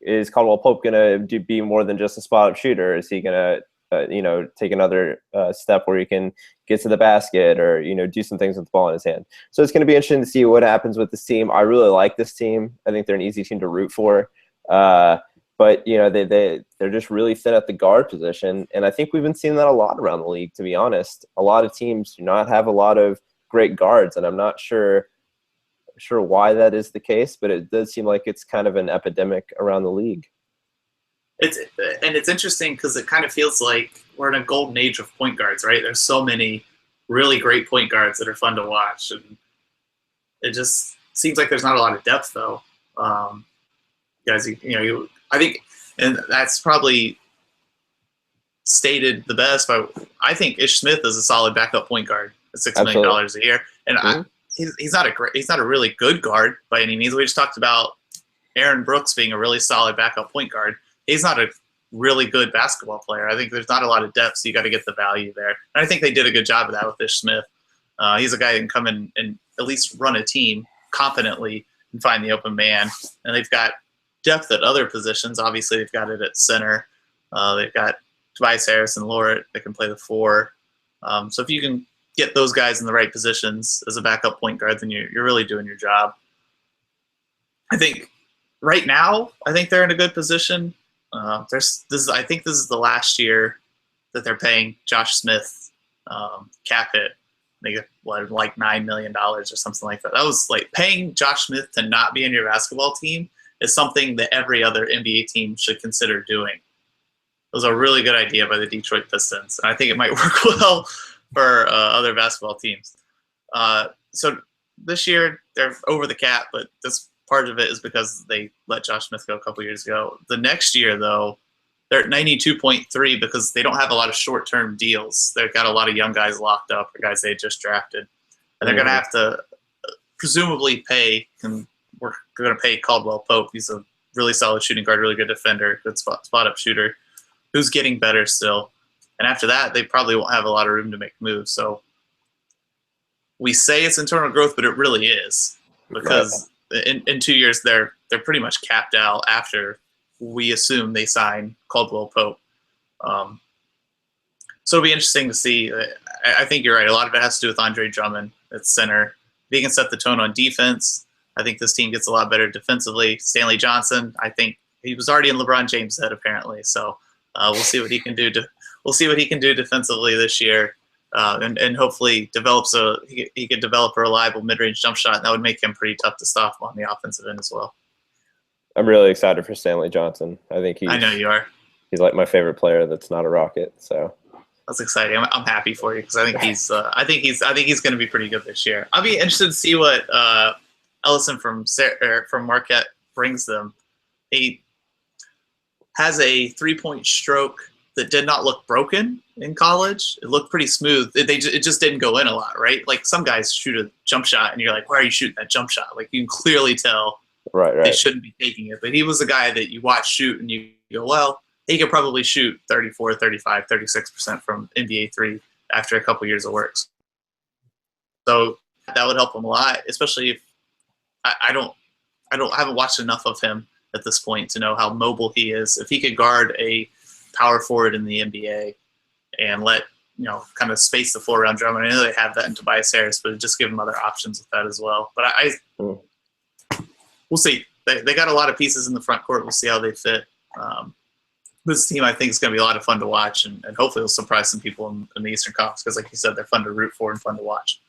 Speaker 2: Is Caldwell Pope going to be more than just a spot-up shooter? Is he going to, take another step where he can get to the basket or, do some things with the ball in his hand? So it's going to be interesting to see what happens with this team. I really like this team. I think they're an easy team to root for. But they're just really thin at the guard position, and I think we've been seeing that a lot around the league. To be honest, a lot of teams do not have a lot of great guards, and I'm not sure why that is the case, but it does seem like it's kind of an epidemic around the league.
Speaker 1: It's interesting because it kind of feels like we're in a golden age of point guards, right? There's so many really great point guards that are fun to watch, and it just seems like there's not a lot of depth, though. Guys, I think, and that's probably stated the best, but I think Ish Smith is a solid backup point guard at $6 million a year. And mm-hmm. He's not a really good guard by any means. We just talked about Aaron Brooks being a really solid backup point guard. He's not a really good basketball player. I think there's not a lot of depth, so you got to get the value there. And I think they did a good job of that with Ish Smith. He's a guy that can come in and at least run a team competently and find the open man. And they've got depth at other positions. Obviously, they've got it at center. They've got Tobias Harris and Lure that can play the 4. So if you can get those guys in the right positions as a backup point guard, then you're really doing your job. I think right now, they're in a good position. I think this is the last year that they're paying Josh Smith cap hit. They get like $9 million or something like that. That was like paying Josh Smith to not be in your basketball team is something that every other NBA team should consider doing. It was a really good idea by the Detroit Pistons, and I think it might work well for other basketball teams. So this year, they're over the cap, but this part of it is because they let Josh Smith go a couple years ago. The next year, though, they're at 92.3 because they don't have a lot of short-term deals. They've got a lot of young guys locked up, or guys they just drafted. And they're going to have to presumably pay, and we're going to pay Caldwell Pope. He's a really solid shooting guard, really good defender, good spot-up shooter, who's getting better still. And after that, they probably won't have a lot of room to make moves. So we say it's internal growth, but it really is. Because in 2 years they're pretty much capped out after we assume they sign Caldwell Pope. So it'll be interesting to see. I think you're right. A lot of it has to do with Andre Drummond at center. If he can set the tone on defense, I think this team gets a lot better defensively. Stanley Johnson, I think he was already in LeBron James' head apparently. So we'll see what he can do. We'll see what he can do defensively this year, and hopefully he could develop a reliable mid-range jump shot, and that would make him pretty tough to stop on the offensive end as well.
Speaker 2: I'm really excited for Stanley Johnson. I think
Speaker 1: I know you are.
Speaker 2: He's like my favorite player that's not a Rocket. So
Speaker 1: that's exciting. I'm happy for you because I think he's going to be pretty good this year. I'll be interested to see what Ellison from Marquette brings them. He has a 3-point stroke that did not look broken in college. It looked pretty smooth. It just didn't go in a lot, right? Like some guys shoot a jump shot and you're like, why are you shooting that jump shot? Like you can clearly tell
Speaker 2: right.
Speaker 1: They shouldn't be taking it. But he was a guy that you watch shoot and you go, well, he could probably shoot 34, 35, 36% from NBA 3 after a couple years of work. So that would help him a lot, especially if I haven't watched enough of him at this point to know how mobile he is. If he could guard a power forward in the NBA and kind of space the floor around Drummond. I know they have that in Tobias Harris, but just give him other options with that as well. But we'll see. They got a lot of pieces in the front court. We'll see how they fit. This team, I think, is going to be a lot of fun to watch, and hopefully it'll surprise some people in the Eastern Conference because, like you said, they're fun to root for and fun to watch.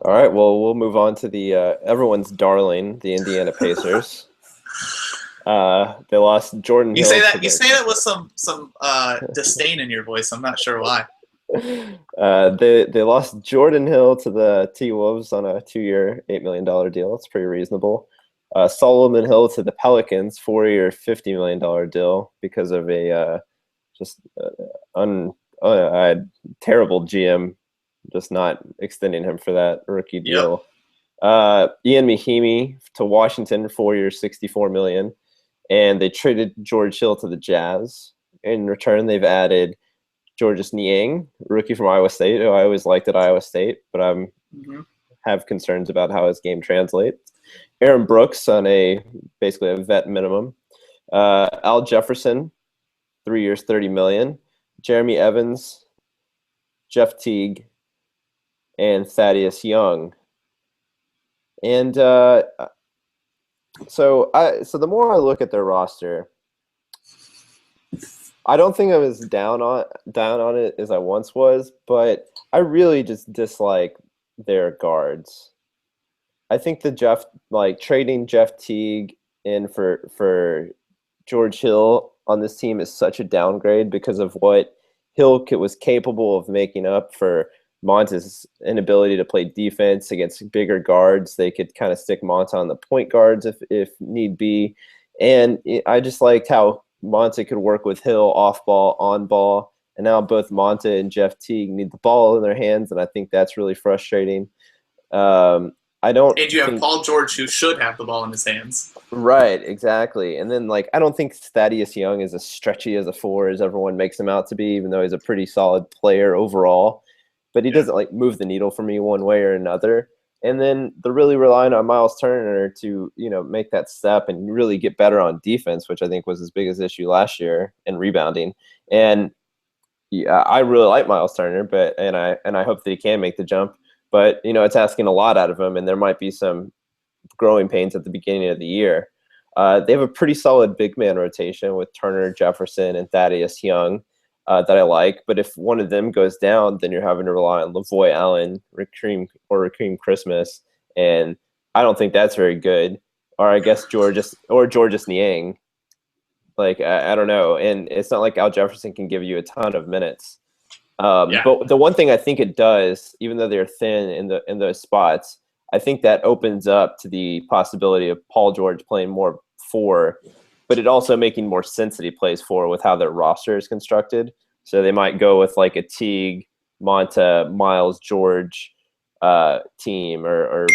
Speaker 2: All right, well, we'll move on to the everyone's darling, the Indiana Pacers. They lost Jordan Hill.
Speaker 1: You say that with some disdain in your voice. I'm not sure why.
Speaker 2: They lost Jordan Hill to the T-Wolves on a 2-year, $8 million deal. It's pretty reasonable. Solomon Hill to the Pelicans, 4-year, $50 million deal because of a terrible GM just not extending him for that rookie deal. Yep. Ian Mahimi to Washington, 4 years, $64 million. And they traded George Hill to the Jazz. In return, they've added Georges Niang, rookie from Iowa State, who I always liked at Iowa State, but I have concerns about how his game translates. Aaron Brooks on basically a vet minimum. Al Jefferson, 3 years, $30 million. Jeremy Evans, Jeff Teague, and Thaddeus Young. And so the more I look at their roster, I don't think I'm as down on it as I once was, but I really just dislike their guards. I think trading Jeff Teague in for George Hill on this team is such a downgrade because of what Hill was capable of making up for Monta's inability to play defense against bigger guards. They could kind of stick Monta on the point guards if need be. And I just liked how Monta could work with Hill off ball, on ball. And now both Monta and Jeff Teague need the ball in their hands, and I think that's really frustrating. And
Speaker 1: you have Paul George, who should have the ball in his hands.
Speaker 2: Right, exactly. And then, I don't think Thaddeus Young is as stretchy as a 4 as everyone makes him out to be, even though he's a pretty solid player overall. But he doesn't, move the needle for me one way or another. And then they're really relying on Miles Turner to, make that step and really get better on defense, which I think was his biggest issue last year, and rebounding. And I really like Miles Turner, and I hope that he can make the jump. But, it's asking a lot out of him, and there might be some growing pains at the beginning of the year. They have a pretty solid big man rotation with Turner, Jefferson, and Thaddeus Young that I like. But if one of them goes down, then you're having to rely on Lavoy Allen, Rakeem Christmas, and I don't think that's very good. Or I guess Georges Niang. I don't know. And it's not like Al Jefferson can give you a ton of minutes. But the one thing I think it does, even though they're thin in those spots, I think that opens up to the possibility of Paul George playing more 4, but it also making more sense that he plays 4 with how their roster is constructed. So they might go with a Teague, Monta, Miles, George team, or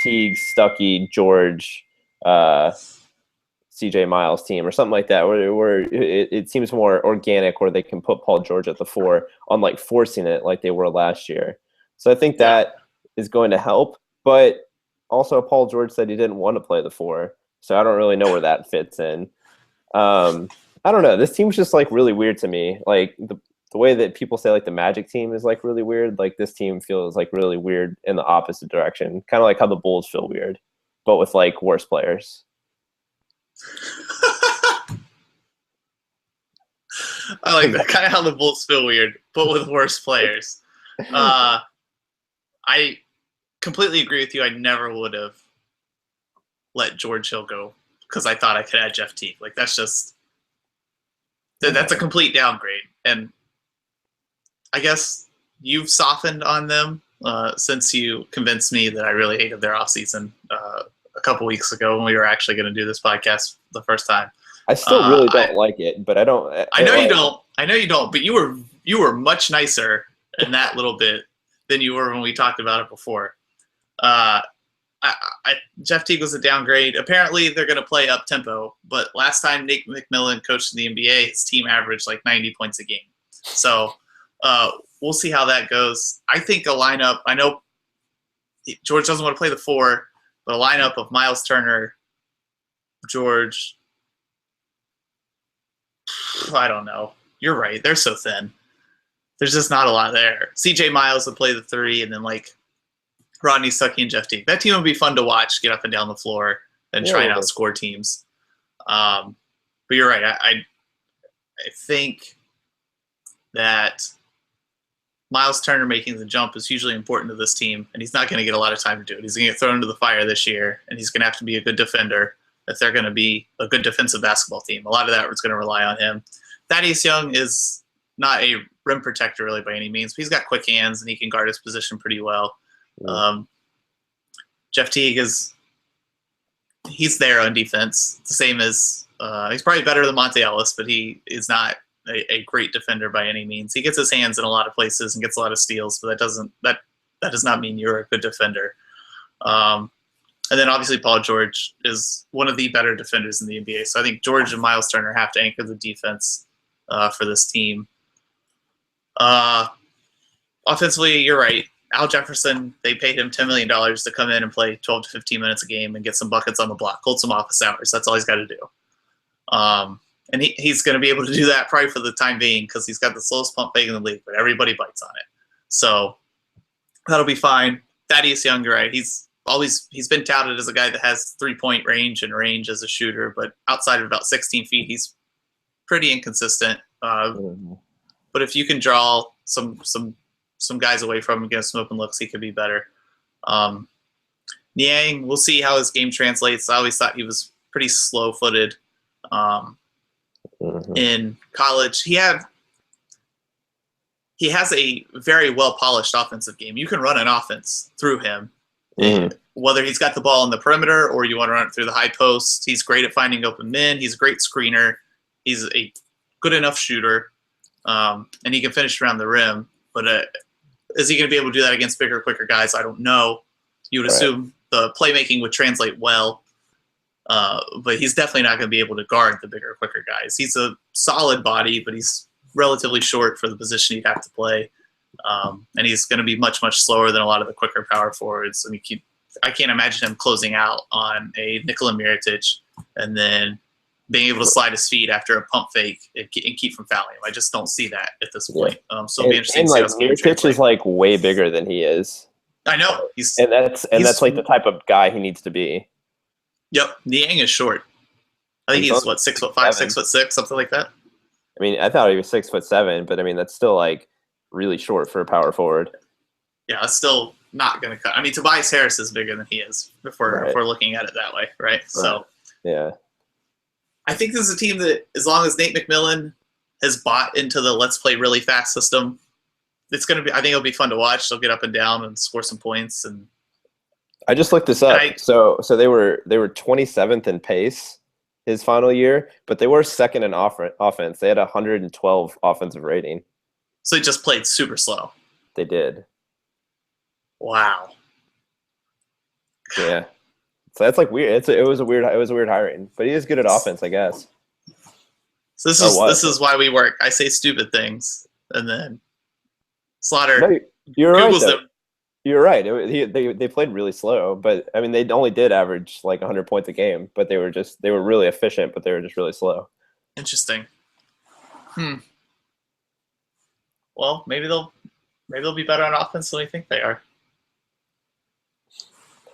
Speaker 2: Teague, Stuckey, George, CJ Miles team or something like that, where it seems more organic, where they can put Paul George at the 4, unlike forcing it like they were last year. So I think that is going to help. But also, Paul George said he didn't want to play the 4, so I don't really know where that fits in. I don't know. This team's just like really weird to me. Like the way that people say like the Magic team is like really weird. Like this team feels like really weird in the opposite direction. Kind of like how the Bulls feel weird, but with like worse players.
Speaker 1: I like that. Kind of how the Bulls feel weird, but with worse players. I completely agree with you. I never would have let George Hill go because I thought I could add Jeff Teague. Like that's a complete downgrade. And I guess you've softened on them since you convinced me that I really hated their offseason a couple weeks ago when we were actually going to do this podcast the first time.
Speaker 2: I still really don't like it, but I don't.
Speaker 1: I know you don't. I know you don't. But you were much nicer in that little bit than you were when we talked about it before. Jeff Teague was a downgrade. Apparently, they're going to play up tempo. But last time Nate McMillan coached in the NBA, his team averaged like 90 points a game. So we'll see how that goes. I think a lineup. I know George doesn't want to play the 4, but a lineup of Miles Turner, George. I don't know. You're right. They're so thin. There's just not a lot there. CJ Miles would play the 3, and then like Rodney Stuckey and Jeff Teague. That team would be fun to watch, get up and down the floor and try and outscore teams. But you're right. I think that Miles Turner making the jump is hugely important to this team, and he's not going to get a lot of time to do it. He's going to get thrown into the fire this year, and he's going to have to be a good defender if they're going to be a good defensive basketball team. A lot of that is going to rely on him. Thaddeus Young is not a rim protector really by any means, but he's got quick hands, and he can guard his position pretty well. Jeff Teague he's there on defense. It's the same as he's probably better than Monte Ellis, but he is not a great defender by any means. He gets his hands in a lot of places and gets a lot of steals, but that does not mean you're a good defender. And then obviously Paul George is one of the better defenders in the NBA. So I think George and Miles Turner have to anchor the defense for this team. Offensively, you're right. Al Jefferson, they paid him $10 million to come in and play 12 to 15 minutes a game and get some buckets on the block, hold some office hours. That's all he's got to do. And he's going to be able to do that probably for the time being because he's got the slowest pump fake in the league, but everybody bites on it. So that'll be fine. Thaddeus Young, you're right. He's been touted as a guy that has 3-point range and range as a shooter, but outside of about 16 feet, he's pretty inconsistent. But if you can draw some guys away from him, get some open looks, he could be better. Niang, we'll see how his game translates. I always thought he was pretty slow-footed in college. He has a very well-polished offensive game. You can run an offense through him. Whether he's got the ball in the perimeter or you want to run it through the high post, he's great at finding open men. He's a great screener. He's a good enough shooter, and he can finish around the rim. But is he going to be able to do that against bigger, quicker guys? I don't know. You would assume the playmaking would translate well, but he's definitely not going to be able to guard the bigger, quicker guys. He's a solid body, but he's relatively short for the position he'd have to play. And he's going to be much, much slower than a lot of the quicker power forwards. I mean, I can't imagine him closing out on a Nikola Mirotic and then being able to slide his feet after a pump fake and keep from fouling him. I just don't see that at this point. So it'll be interesting to see how this game
Speaker 2: Mirotic is like way bigger than he is.
Speaker 1: I know.
Speaker 2: That's like the type of guy he needs to be.
Speaker 1: Yep. Niang is short. I think he's 6'5", 6'6", something like that.
Speaker 2: I mean, I thought he was 6'7", but I mean, that's still like really short for a power forward.
Speaker 1: Yeah, it's still not going to cut. I mean, Tobias Harris is bigger than he is if we're looking at it that way, right? So,
Speaker 2: yeah.
Speaker 1: I think this is a team that, as long as Nate McMillan has bought into the let's play really fast system, it's going to be. I think it'll be fun to watch. They'll get up and down and score some points. And
Speaker 2: I just looked this up. So they were 27th in pace his final year, but they were second in offense. They had 112 offensive rating.
Speaker 1: So they just played super slow.
Speaker 2: They did.
Speaker 1: Wow.
Speaker 2: Yeah. So that's like weird. It was a weird hiring, but he is good at offense, I guess.
Speaker 1: So this is why we work. I say stupid things, and then Slotter
Speaker 2: You're
Speaker 1: Googles
Speaker 2: right,
Speaker 1: them.
Speaker 2: You're right. They played really slow, but I mean, they only did average like 100 points a game, but they were really efficient, but they were just really slow.
Speaker 1: Interesting. Well, maybe they'll be better on offense than we think they are.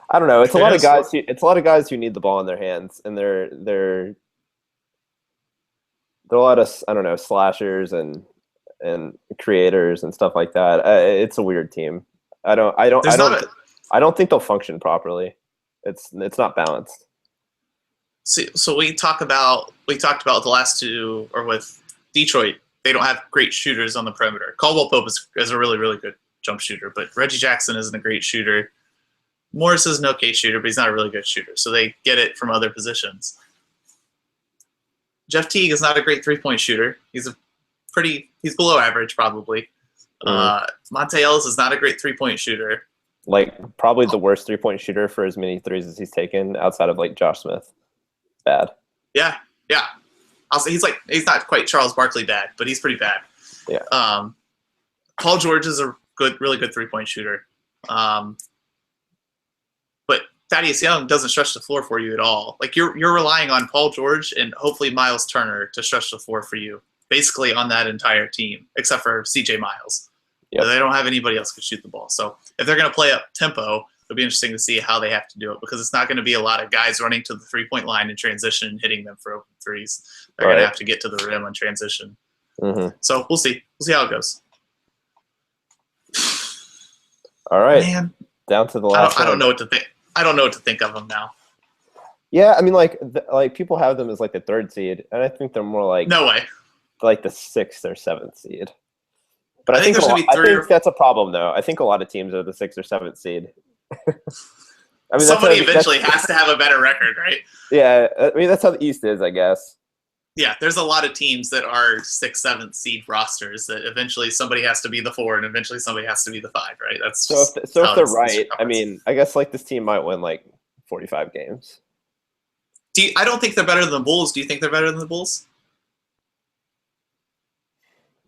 Speaker 2: I don't know. It's a
Speaker 1: Who
Speaker 2: lot of
Speaker 1: knows?
Speaker 2: guys. It's a lot of guys who need the ball in their hands, and they're a lot of, I don't know, slashers and creators and stuff like that. It's a weird team.
Speaker 1: There's not a
Speaker 2: I don't think they'll function properly. It's not balanced.
Speaker 1: so we talked about the last two, or with Detroit, they don't have great shooters on the perimeter. Caldwell Pope is a really, really good jump shooter, but Reggie Jackson isn't a great shooter. Morris is an okay shooter, but he's not a really good shooter. So they get it from other positions. Jeff Teague is not a great three-point shooter. He's below average probably. Monte Ellis is not a great three-point shooter.
Speaker 2: Like probably the worst 3-point shooter for as many threes as he's taken outside of like Josh Smith. Bad.
Speaker 1: Yeah. I'll say he's not quite Charles Barkley bad, but he's pretty bad.
Speaker 2: Yeah.
Speaker 1: Paul George is a really good three-point shooter. But Thaddeus Young doesn't stretch the floor for you at all. Like you're relying on Paul George and hopefully Miles Turner to stretch the floor for you, basically on that entire team, except for CJ Miles.
Speaker 2: Yep.
Speaker 1: They don't have anybody else who can shoot the ball. So if they're going to play up tempo, it'll be interesting to see how they have to do it, because it's not going to be a lot of guys running to the three-point line in transition and hitting them for open threes. They're going to have to get to the rim on transition.
Speaker 2: Mm-hmm.
Speaker 1: So we'll see. We'll see how it goes.
Speaker 2: All right.
Speaker 1: Man,
Speaker 2: down to the last.
Speaker 1: I don't know what to think. I don't know what to think of them now.
Speaker 2: Yeah, I mean, like people have them as like the 3rd seed, and I think they're more like
Speaker 1: no way,
Speaker 2: like the 6th or 7th seed. But I think that's a problem, though. I think a lot of teams are the 6th or 7th seed. I mean,
Speaker 1: somebody eventually has to have a better record, right?
Speaker 2: Yeah, I mean that's how the East is, I guess.
Speaker 1: Yeah, there's a lot of teams that are 6th, 7th seed rosters that eventually somebody has to be the 4 and eventually somebody has to be the 5, right? That's
Speaker 2: so if they're right, I mean, I guess like this team might win like 45 games.
Speaker 1: I don't think they're better than the Bulls. Do you think they're better than the Bulls?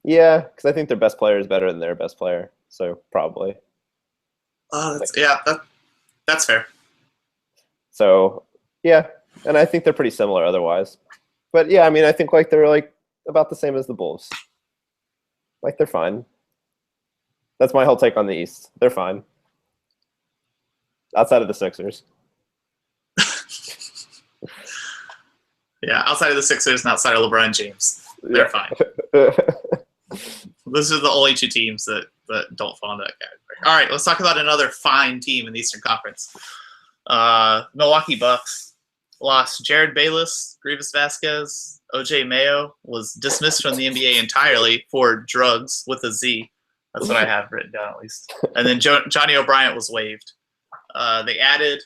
Speaker 2: Yeah, because I think their best player is better than their best player, so probably.
Speaker 1: That's fair.
Speaker 2: So yeah, and I think they're pretty similar otherwise. But yeah, I mean, I think like they're like about the same as the Bulls. Like they're fine. That's my whole take on the East. They're fine. Outside of the Sixers.
Speaker 1: Yeah, outside of the Sixers and outside of LeBron James, they're fine. Those are the only two teams that don't fall into that category. All right, let's talk about another fine team in the Eastern Conference. Milwaukee Bucks lost Jared Bayless, Grievous Vasquez, OJ Mayo was dismissed from the NBA entirely for drugs with a Z. That's what I have written down at least. And then Johnny O'Bryant was waived. They added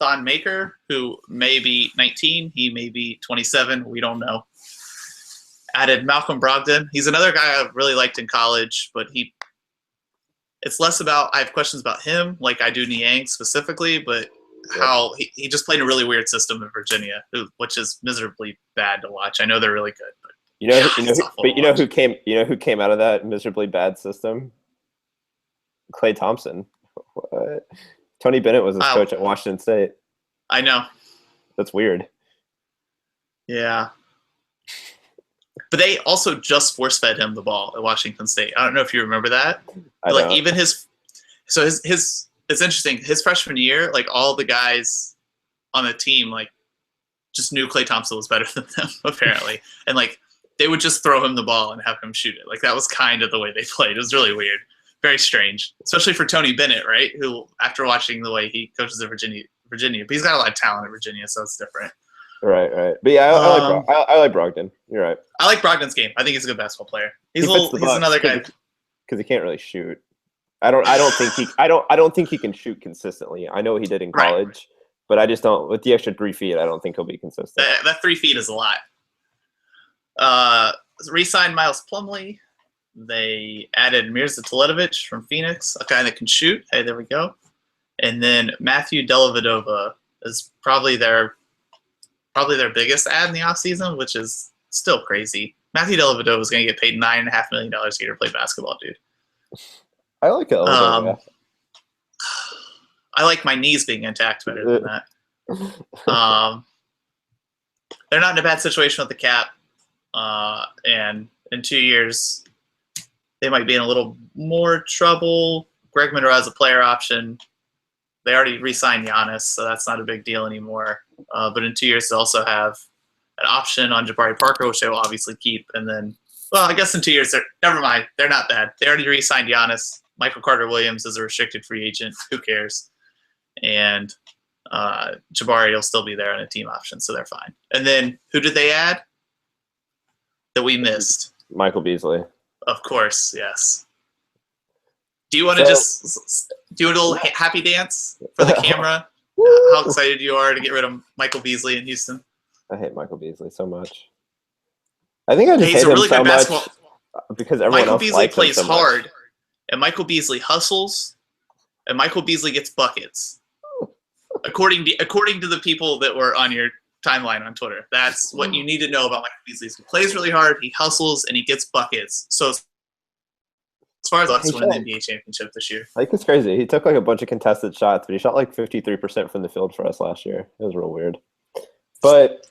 Speaker 1: Thon Maker, who may be 19. He may be 27. We don't know. Added Malcolm Brogdon. He's another guy I really liked in college, but it's less about, I have questions about him, like I do Niang specifically, but how he just played in a really weird system in Virginia, which is miserably bad to watch. I know they're really good, but
Speaker 2: you know who came out of that miserably bad system? Klay Thompson. What? Tony Bennett was his coach at Washington State.
Speaker 1: I know.
Speaker 2: That's weird.
Speaker 1: Yeah. But they also just force-fed him the ball at Washington State. I don't know if you remember that. Like even his it's interesting. His freshman year, like all the guys on the team, like just knew Klay Thompson was better than them apparently, and like they would just throw him the ball and have him shoot it. Like that was kind of the way they played. It was really weird, very strange, especially for Tony Bennett, right? Who, after watching the way he coaches at Virginia, but he's got a lot of talent at Virginia, so it's different.
Speaker 2: Right. But yeah, I like Brogdon. You're right.
Speaker 1: I like Brogdon's game. I think he's a good basketball player. He's another guy
Speaker 2: because he can't really shoot. I don't think he can shoot consistently. I know he did in college, but I just don't. With the extra 3 feet, I don't think he'll be consistent.
Speaker 1: That 3 feet is a lot. Re-signed Miles Plumlee. They added Mirza Teletovic from Phoenix, a guy that can shoot. Hey, there we go. And then Matthew Dellavedova is probably their biggest ad in the offseason, which is still crazy. Matthew Dellavedova is going to get paid $9.5 million a year to play basketball, dude.
Speaker 2: I like it.
Speaker 1: I like my knees being intact better than that. They're not in a bad situation with the cap, and in 2 years, they might be in a little more trouble. Greg Monroe has a player option. They already re-signed Giannis, so that's not a big deal anymore. But in 2 years, they also have an option on Jabari Parker, which they will obviously keep. And then, well, I guess in 2 years, never mind. They're not bad. They already re-signed Giannis. Michael Carter-Williams is a restricted free agent. Who cares? And Jabari will still be there on a team option, so they're fine. And then who did they add that we missed?
Speaker 2: Michael Beasley.
Speaker 1: Of course, yes. Do you want to just do a little happy dance for the camera? How excited you are to get rid of Michael Beasley in Houston?
Speaker 2: I hate Michael Beasley so much. I think I just hate him really so much because everyone
Speaker 1: Michael
Speaker 2: else
Speaker 1: Beasley
Speaker 2: likes
Speaker 1: plays
Speaker 2: him so
Speaker 1: hard,
Speaker 2: much.
Speaker 1: and Michael Beasley hustles, and Michael Beasley gets buckets. According to the people that were on your timeline on Twitter, that's what you need to know about Michael Beasley. He plays really hard, he hustles, and he gets buckets. So as far as Bucks winning the NBA championship this year,
Speaker 2: like it's crazy. He took like a bunch of contested shots, but he shot like 53% from the field for us last year. It was real weird. But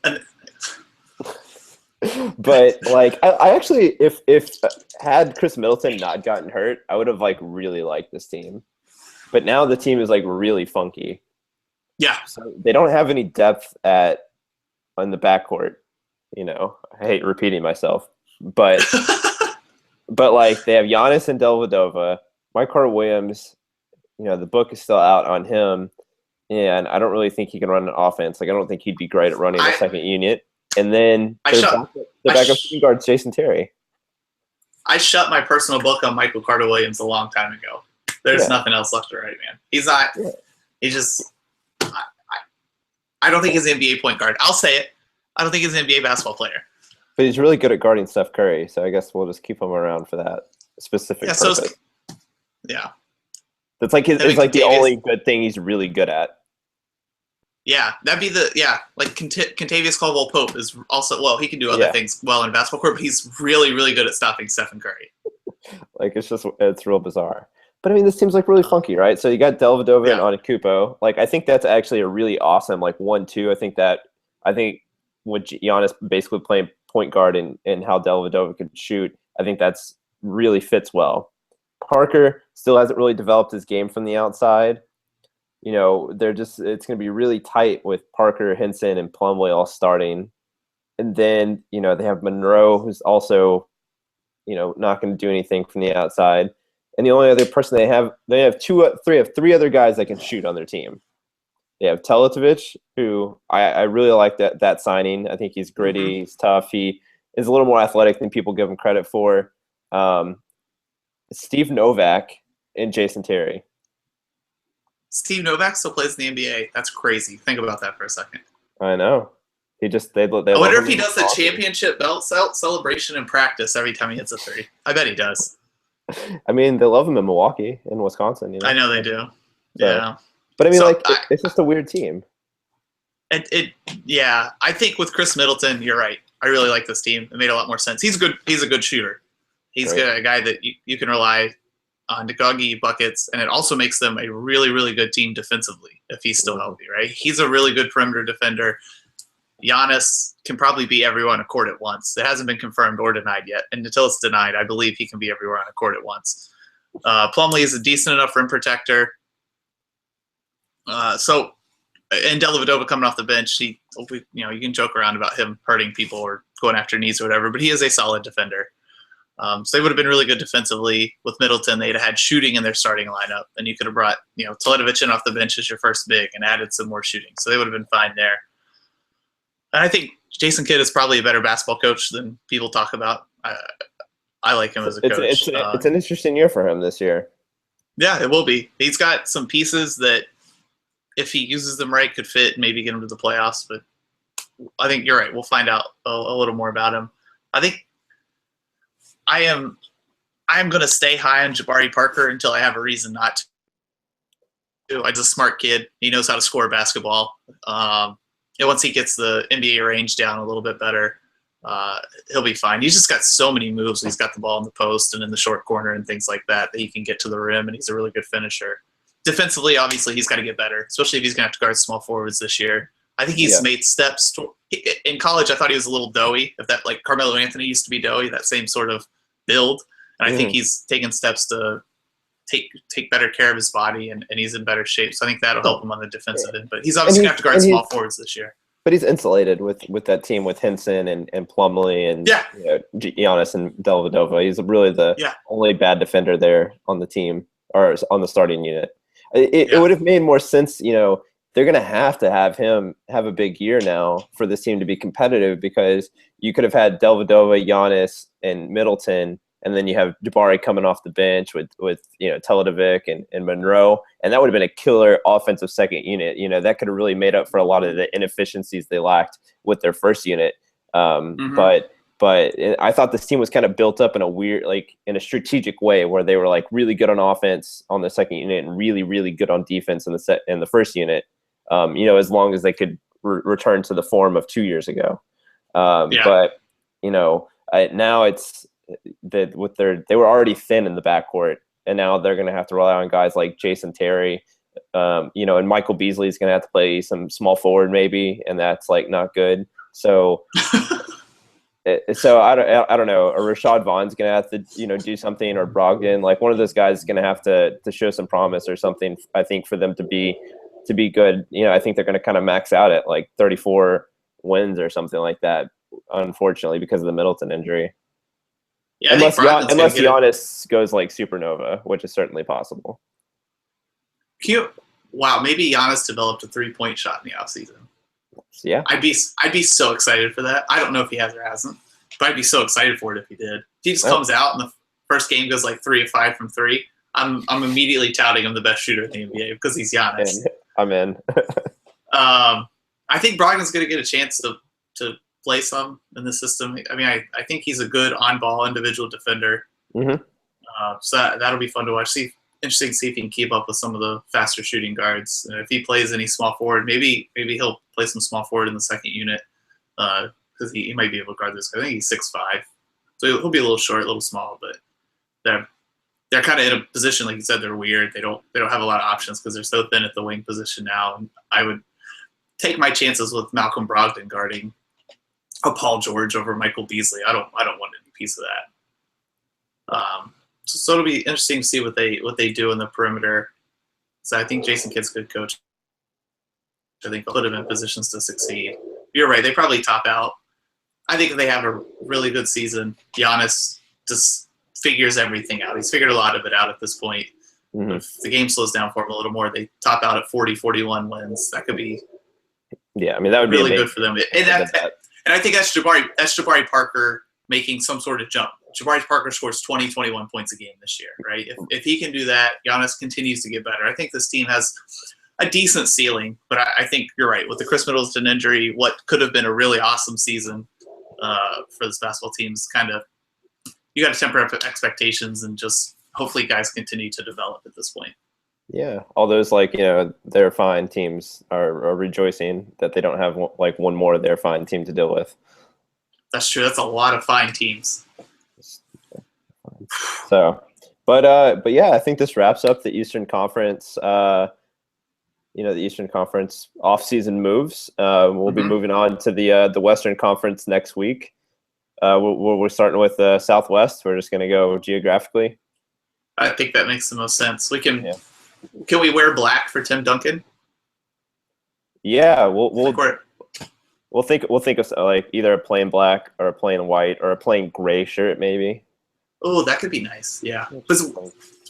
Speaker 2: like I actually, if had Chris Middleton not gotten hurt, I would have like really liked this team. But now the team is like really funky.
Speaker 1: Yeah,
Speaker 2: so they don't have any depth on the backcourt. You know, I hate repeating myself, but but like they have Giannis and Dellavedova, Mike Carter-Williams. You know, the book is still out on him, and I don't really think he can run an offense. Like I don't think he'd be great at running a second unit. And then the backup shooting guard's Jason Terry. I
Speaker 1: shut my personal book on Michael Carter-Williams a long time ago. There's nothing else left to write, man. He's not. Yeah. He's just. I don't think he's an NBA point guard. I'll say it. I don't think he's an NBA basketball player.
Speaker 2: But he's really good at guarding Steph Curry, so I guess we'll just keep him around for that specific purpose.
Speaker 1: Yeah.
Speaker 2: That's like it's like the only good thing he's really good at.
Speaker 1: Yeah, that'd be like Kentavious Caldwell-Pope is also, he can do other things well in a basketball court, but he's really, really good at stopping Stephen Curry.
Speaker 2: Like, it's real bizarre. But, I mean, this team's, like, really funky, right? So you got Dellavedova and Antetokounmpo. Like, I think that's actually a really awesome, like, 1-2. I think with Giannis basically playing point guard and how Dellavedova could shoot, I think that's really fits well. Parker still hasn't really developed his game from the outside. You know, it's going to be really tight with Parker, Henson, and Plumlee all starting. And then, you know, they have Monroe, who's also, you know, not going to do anything from the outside. And the only other person they have three other guys that can shoot on their team. They have Teletovic, who I really like that signing. I think he's gritty, he's tough. He is a little more athletic than people give him credit for. Steve Novak and Jason Terry.
Speaker 1: Steve Novak still plays in the NBA. That's crazy. Think about that for a second.
Speaker 2: I know. They
Speaker 1: I wonder if he does the championship belt celebration in practice every time he hits a three. I bet he does.
Speaker 2: I mean, they love him in Milwaukee and Wisconsin. You know?
Speaker 1: I know they do. Yeah.
Speaker 2: But I mean, it's just a weird team.
Speaker 1: I think with Chris Middleton, you're right. I really like this team. It made a lot more sense. He's good. He's a good shooter. He's a guy that you can rely on to go give you buckets, and it also makes them a really, really good team defensively if he's still healthy, right? He's a really good perimeter defender. Giannis can probably be everywhere on a court at once. It hasn't been confirmed or denied yet, and until it's denied, I believe he can be everywhere on a court at once. Plumlee is a decent enough rim protector. And Dellavedova coming off the bench, you can joke around about him hurting people or going after knees or whatever, but he is a solid defender. So they would have been really good defensively. With Middleton, they'd have had shooting in their starting lineup, and you could have brought, Teletovic in off the bench as your first big and added some more shooting. So they would have been fine there. And I think Jason Kidd is probably a better basketball coach than people talk about. I like him as a coach.
Speaker 2: It's an interesting year for him this year.
Speaker 1: Yeah, it will be. He's got some pieces that, if he uses them right, could fit and maybe get him to the playoffs. But I think you're right. We'll find out a little more about him. I think I am going to stay high on Jabari Parker until I have a reason not to. He's a smart kid. He knows how to score basketball. And once he gets the NBA range down a little bit better, he'll be fine. He's just got so many moves. He's got the ball in the post and in the short corner and things like that he can get to the rim, and he's a really good finisher. defensively, obviously, he's got to get better, especially if he's going to have to guard small forwards this year. I think he's made steps. In college, I thought he was a little doughy. If that, like Carmelo Anthony used to be doughy, that same sort of build. And I think he's taken steps to take better care of his body, and he's in better shape. So I think that'll help him on the defensive end. But he's obviously going to have to guard small forwards this year.
Speaker 2: But he's insulated with that team with Henson and Plumlee and Giannis and Dellavedova. He's really the only bad defender there on the team or on the starting unit. It would have made more sense, they're going to have him have a big year now for this team to be competitive, because you could have had Dellavedova, Giannis, and Middleton, and then you have Jabari coming off the bench with Teletovic and Monroe, and that would have been a killer offensive second unit. That could have really made up for a lot of the inefficiencies they lacked with their first unit. But I thought this team was kind of built up in a weird, in a strategic way, where they were really good on offense on the second unit and really, really good on defense in the first unit. As long as they could return to the form of 2 years ago. But now it's that they were already thin in the backcourt, and now they're going to have to rely on guys like Jason Terry, and Michael Beasley is going to have to play some small forward maybe, and that's not good. So, I don't know. Or Rashad Vaughn's going to have to do something, or Brogdon, one of those guys is going to have to show some promise or something. I think for them to be good, I think they're going to kind of max out at 34 wins or something like that. Unfortunately, because of the Middleton injury. Yeah, unless Giannis goes supernova, which is certainly possible.
Speaker 1: Cute. Wow, maybe Giannis developed a 3-point shot in the offseason.
Speaker 2: Yeah.
Speaker 1: I'd be so excited for that. I don't know if he has or hasn't, but I'd be so excited for it if he did. If he just comes out and the first game goes 3 of 5 from 3, I'm immediately touting him the best shooter in the NBA because he's Giannis.
Speaker 2: I'm in.
Speaker 1: I think Brogdon's going to get a chance to play some in the system. I mean, I think he's a good on-ball individual defender. So that'll be fun to watch. Interesting to see if he can keep up with some of the faster shooting guards. If he plays any small forward, maybe he'll play some small forward in the second unit, because he might be able to guard this guy. I think he's 6'5", so he'll be a little short, a little small, but they're kind of in a position, like you said, they're weird. They don't have a lot of options because they're so thin at the wing position now. And I would take my chances with Malcolm Brogdon guarding a Paul George over Michael Beasley. I don't want any piece of that. So it'll be interesting to see what they do in the perimeter. So I think Jason Kidd's a good coach. I think they'll put him in positions to succeed. You're right. They probably top out. I think if they have a really good season, Giannis just figures everything out. He's figured a lot of it out at this point. If the game slows down for him a little more, they top out at 40, 41 wins. That could be
Speaker 2: that would
Speaker 1: really
Speaker 2: be
Speaker 1: good for them. And I think that's Jabari Parker making some sort of jump. Jabari Parker scores 20, 21 points a game this year, right? If he can do that, Giannis continues to get better. I think this team has a decent ceiling, but I think you're right. With the Chris Middleton injury, what could have been a really awesome season for this basketball team is kind of, you got to temper up expectations and just hopefully guys continue to develop at this point.
Speaker 2: Yeah, all those they're fine teams are rejoicing that they don't have one more they're fine team to deal with.
Speaker 1: That's true. That's a lot of fine teams.
Speaker 2: So, but yeah, I think this wraps up the Eastern Conference. The Eastern Conference off-season moves. We'll be moving on to the Western Conference next week. We're starting with the Southwest. We're just going to go geographically.
Speaker 1: I think that makes the most sense. We can. Yeah. Can we wear black for Tim Duncan?
Speaker 2: Yeah, we'll think of either a plain black or a plain white or a plain gray shirt maybe.
Speaker 1: Oh, that could be nice. Yeah, because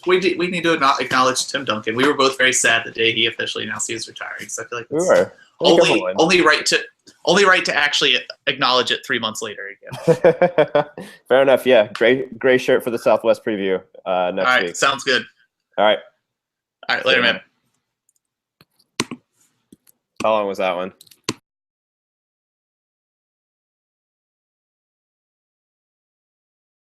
Speaker 1: we need to acknowledge Tim Duncan. We were both very sad the day he officially announced he was retiring. So I feel like
Speaker 2: we were
Speaker 1: only right to actually acknowledge it 3 months later again.
Speaker 2: Fair enough. Yeah, gray shirt for the Southwest preview next week.
Speaker 1: All right, sounds good.
Speaker 2: All right.
Speaker 1: All right, later, man.
Speaker 2: How long was that one?